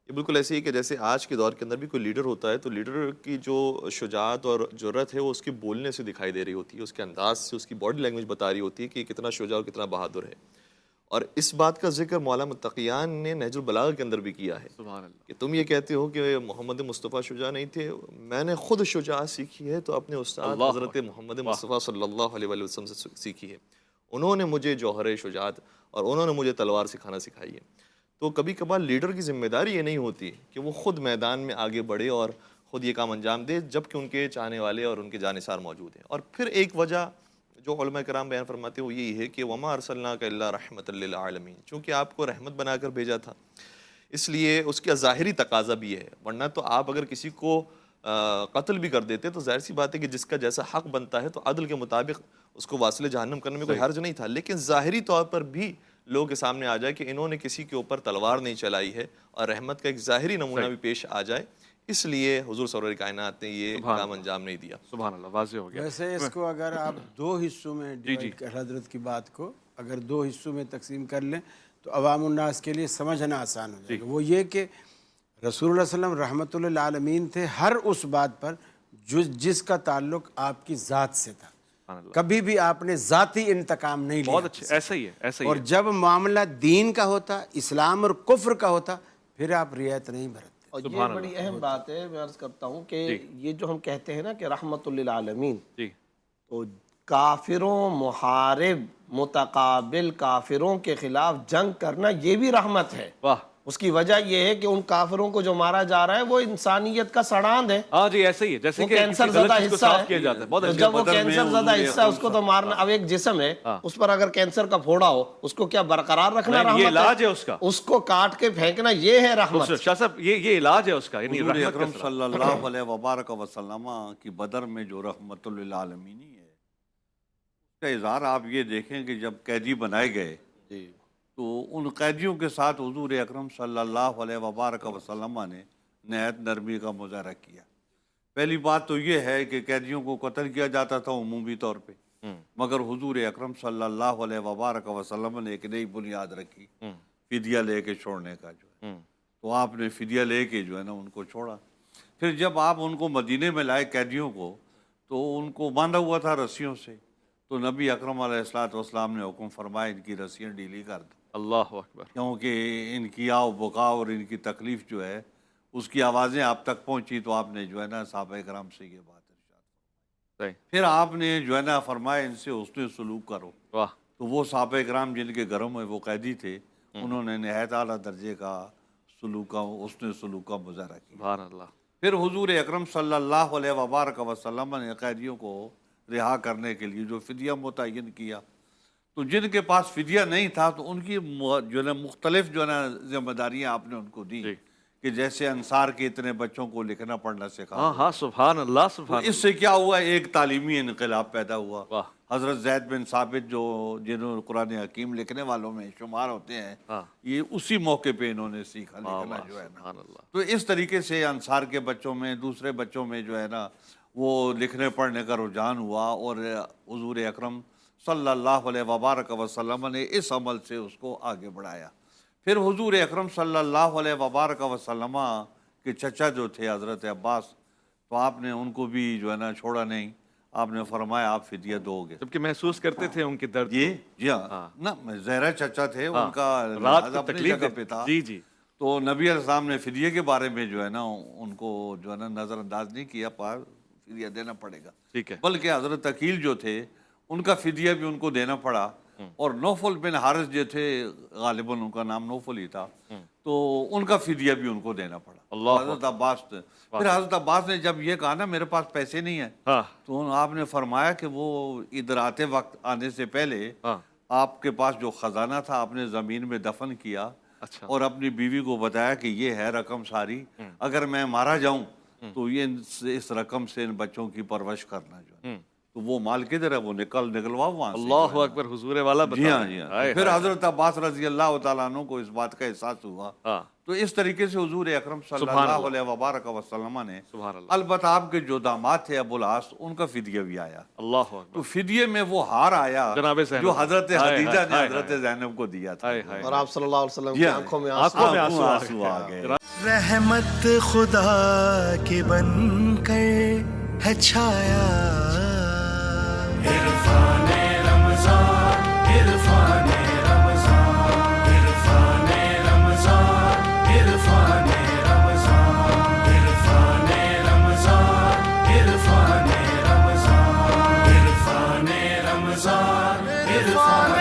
Speaker 9: یہ بالکل ایسے ہی کہ جیسے آج کے دور کے اندر بھی کوئی لیڈر ہوتا ہے تو لیڈر کی جو شجاعت اور جرأت ہے وہ اس کے بولنے سے دکھائی دے رہی ہوتی ہے، اس کے انداز سے، اس کی باڈی لینگویج بتا رہی ہوتی ہے کہ کتنا شجاع اور کتنا بہادر ہے. اور اس بات کا ذکر مولانا متقیان نے نہج البلاغہ کے اندر بھی کیا ہے
Speaker 1: سبحان اللہ.
Speaker 9: کہ تم یہ کہتے ہو کہ محمد مصطفیٰ شجاع نہیں تھے، میں نے خود شجاعت سیکھی ہے تو اپنے استاد حضرت محمد مصطفیٰ صلی اللہ علیہ وآلہ وسلم سے سیکھی ہے. انہوں نے مجھے جوہر شجاعت اور انہوں نے مجھے تلوار سکھانا سکھائی ہے. تو کبھی کبھار لیڈر کی ذمہ داری یہ نہیں ہوتی کہ وہ خود میدان میں آگے بڑھے اور خود یہ کام انجام دے جبکہ ان کے چاہنے والے اور ان کے جانثار موجود ہیں. اور پھر ایک وجہ جو علماء کرام بیان فرماتے ہیں وہ یہی ہے کہ وما ارسلناک الا رحمۃ للعالمین، چونکہ آپ کو رحمت بنا کر بھیجا تھا اس لیے اس کا ظاہری تقاضا بھی ہے. ورنہ تو آپ اگر کسی کو قتل بھی کر دیتے تو ظاہر سی بات ہے کہ جس کا جیسا حق بنتا ہے تو عدل کے مطابق اس کو واصل جہنم کرنے میں کوئی حرج نہیں تھا. لیکن ظاہری طور پر بھی لوگوں کے سامنے آ جائے کہ انہوں نے کسی کے اوپر تلوار نہیں چلائی ہے اور رحمت کا ایک ظاہری نمونہ بھی پیش آ جائے، اس لیے حضور سرور کائنات نے یہ کام انجام نہیں دیا.
Speaker 1: سبحان اللہ، واضح ہو گیا.
Speaker 7: ویسے اس کو اگر آپ دو حصوں میں حضرت کی بات کو اگر دو حصوں میں تقسیم کر لیں تو عوام الناس کے لیے سمجھنا آسان ہو جائے گا. وہ یہ کہ رسول اللہ صلی اللہ علیہ وسلم رحمۃ للعالمین تھے ہر اس بات پر جس کا تعلق آپ کی ذات سے تھا. کبھی بھی آپ نے ذاتی انتقام نہیں لیا.
Speaker 1: بہت اچھے، ایسا ہی ہے، ایسا ہی ہے.
Speaker 7: اور جب معاملہ دین کا ہوتا، اسلام اور کفر کا ہوتا، پھر آپ رعایت نہیں برتتے.
Speaker 6: اور یہ بڑی اہم بات ہے، میں عرض کرتا ہوں کہ یہ جو ہم کہتے ہیں نا کہ رحمت للعالمین، تو کافروں، محارب، متقابل کافروں کے خلاف جنگ کرنا یہ بھی رحمت ہے.
Speaker 1: واہ.
Speaker 6: اس کی وجہ یہ ہے کہ ان کافروں کو جو مارا جا رہا ہے وہ انسانیت کا سڑاند ہے.
Speaker 1: ہاں جی ایسا ہی ہے، جیسے کہ
Speaker 6: کینسر زدہ حصہ ہے، جب وہ کینسر زدہ حصہ اس کو تو مارنا. اب ایک جسم ہے اس پر اگر کینسر کا پھوڑا ہو اس کو کیا برقرار رکھنا رحمت ہے؟
Speaker 1: یہ علاج ہے اس کا،
Speaker 6: اس کو کاٹ کے پھینکنا یہ ہے رحمت.
Speaker 1: شاہ صاحب یہ علاج ہے اس کا. یعنی
Speaker 8: حضور اکرم صلی اللہ علیہ وبارک وسلم کی بدر میں جو رحمت للعالمین ہے اس کا اظہار آپ یہ دیکھیں کہ جب قیدی بنائے گئے تو ان قیدیوں کے ساتھ حضور اکرم صلی اللہ علیہ وبارک وسلم نے نہایت نرمی کا مظاہرہ کیا. پہلی بات تو یہ ہے کہ قیدیوں کو قتل کیا جاتا تھا عمومی طور پہ، مگر حضور اکرم صلی اللہ علیہ وبارک وسلم نے ایک نئی بنیاد رکھی فدیہ لے کے چھوڑنے کا جو ہے. تو آپ نے فدیہ لے کے جو ہے نا ان کو چھوڑا. پھر جب آپ ان کو مدینے میں لائے قیدیوں کو تو ان کو باندھا ہوا تھا رسیوں سے، تو نبی اکرم علیہ الصلوۃ والسلام نے حکم فرمایا ان کی رسیاں ڈھیلی کر دو.
Speaker 1: اللہ اکبر.
Speaker 8: کیونکہ ان کی آو بقا اور ان کی تکلیف جو ہے اس کی آوازیں آپ تک پہنچی تو آپ نے جو ہے نا صحابہ کرام سے یہ بات ارشاد. پھر آپ نے جو ہے نا فرمایا ان سے حسن سلوک کرو. تو وہ صحابہ کرام جن کے گھروں میں وہ قیدی تھے انہوں نے نہایت اعلیٰ درجے کا سلوک کا حسن سلوک کا مظاہرہ کیا.
Speaker 1: سبحان اللہ.
Speaker 8: پھر حضور اکرم صلی اللہ علیہ وبارک وسلم نے قیدیوں کو رہا کرنے کے لیے جو فدیہ متعین کیا، تو جن کے پاس فدیہ نہیں تھا تو ان کی جو ہے نا مختلف جو ہے نا ذمہ داریاں آپ نے ان کو دی کہ جیسے انصار کے اتنے بچوں کو لکھنا پڑھنا سکھا.
Speaker 1: ہاں سبحان اللہ سبحان اللہ.
Speaker 8: اس سے کیا ہوا؟ ایک تعلیمی انقلاب پیدا ہوا. حضرت زید بن ثابت جو جنہوں نے قرآن حکیم لکھنے والوں میں شمار ہوتے ہیں، یہ اسی موقع پہ انہوں نے سیکھا لکھنا جو ہے نا. تو اس طریقے سے انصار کے بچوں میں دوسرے بچوں میں جو ہے نا وہ لکھنے پڑھنے کا رجحان ہوا اور حضور اکرم صلی اللہ علیہ وبارک وسلم نے اس عمل سے اس کو آگے بڑھایا. پھر حضور اکرم صلی اللہ علیہ وبارک وسلم کے چچا جو تھے حضرت عباس، تو آپ نے ان کو بھی جو ہے نا چھوڑا نہیں، آپ نے فرمایا آپ فدیہ دو گے.
Speaker 1: جبکہ محسوس کرتے تھے ان کے درد.
Speaker 8: جی ہاں نا، زہرا چچا تھے، ان کا اپنی جگہ پہ تھا.
Speaker 1: جی
Speaker 8: تو نبی علیہ السلام نے فدیہ کے بارے میں جو ہے نا ان کو جو ہے نا نظر انداز نہیں کیا، فدیہ دینا پڑے گا.
Speaker 1: ٹھیک ہے.
Speaker 8: بلکہ حضرت عقیل جو تھے ان کا فدیہ بھی ان کو دینا پڑا، اور نوفل بن حارث جو تھے، غالباً ان کا نام نوفل ہی تھا، تو ان کا فدیہ بھی ان کو دینا پڑا.
Speaker 1: اللہ
Speaker 8: حضرت عباس نے پھر حضرت عباس نے جب یہ کہا نا میرے پاس پیسے نہیں ہیں
Speaker 1: ہاں
Speaker 8: تو آپ نے فرمایا کہ وہ ادھر آتے وقت آنے سے پہلے
Speaker 1: ہاں
Speaker 8: آپ کے پاس جو خزانہ تھا آپ نے زمین میں دفن کیا
Speaker 1: اچھا
Speaker 8: اور اپنی بیوی کو بتایا کہ یہ ہے رقم ساری اگر میں مارا جاؤں تو یہ اس رقم سے ان بچوں کی پرورش کرنا جو ہے تو وہ مال کدھر ہے وہ نکلواؤ وہاں سے
Speaker 1: اللہ اکبر حضور والا بتا
Speaker 8: جی ہاں
Speaker 1: رہے
Speaker 8: جی
Speaker 1: ہیں۔
Speaker 8: ہاں
Speaker 1: ہائے
Speaker 8: پھر
Speaker 1: ہائے۔
Speaker 8: حضرت عباس رضی اللہ تعالیٰ عنہ کو اس بات کا احساس ہوا
Speaker 1: ہاں
Speaker 8: تو اس طریقے سے حضور اکرم صلی
Speaker 1: سبحان
Speaker 8: اللہ
Speaker 1: اللہ۔
Speaker 8: علیہ وبارک وسلم نے
Speaker 1: سبحان اللہ
Speaker 8: البتہ آپ کے جو داماد تھے ابو العاص ان کا فدیہ بھی آیا
Speaker 1: اللہ
Speaker 8: تو
Speaker 1: اکبر
Speaker 8: فدیے میں وہ ہار آیا
Speaker 1: جناب زینب
Speaker 8: جو حضرت
Speaker 1: ہائے ہائے
Speaker 8: خدیجہ نے
Speaker 1: ہائے
Speaker 8: حضرت
Speaker 1: ہائے
Speaker 8: زینب کو دیا تھا
Speaker 1: ہائے ہائے
Speaker 6: اور آپ صلی اللہ علیہ وسلم
Speaker 8: جی
Speaker 6: کی
Speaker 8: ہاں۔
Speaker 6: آنکھوں میں
Speaker 1: آنکھوں میں
Speaker 8: آنسو
Speaker 1: آنسو
Speaker 8: آ گئے
Speaker 10: رحمت خدا کے بن کر ہے چھایا عرفان رمضان عرفان رمضان عرفان رمضان عرفان رمضان عرفان رمضان عرفان رمضان عرفان رمضان عرفان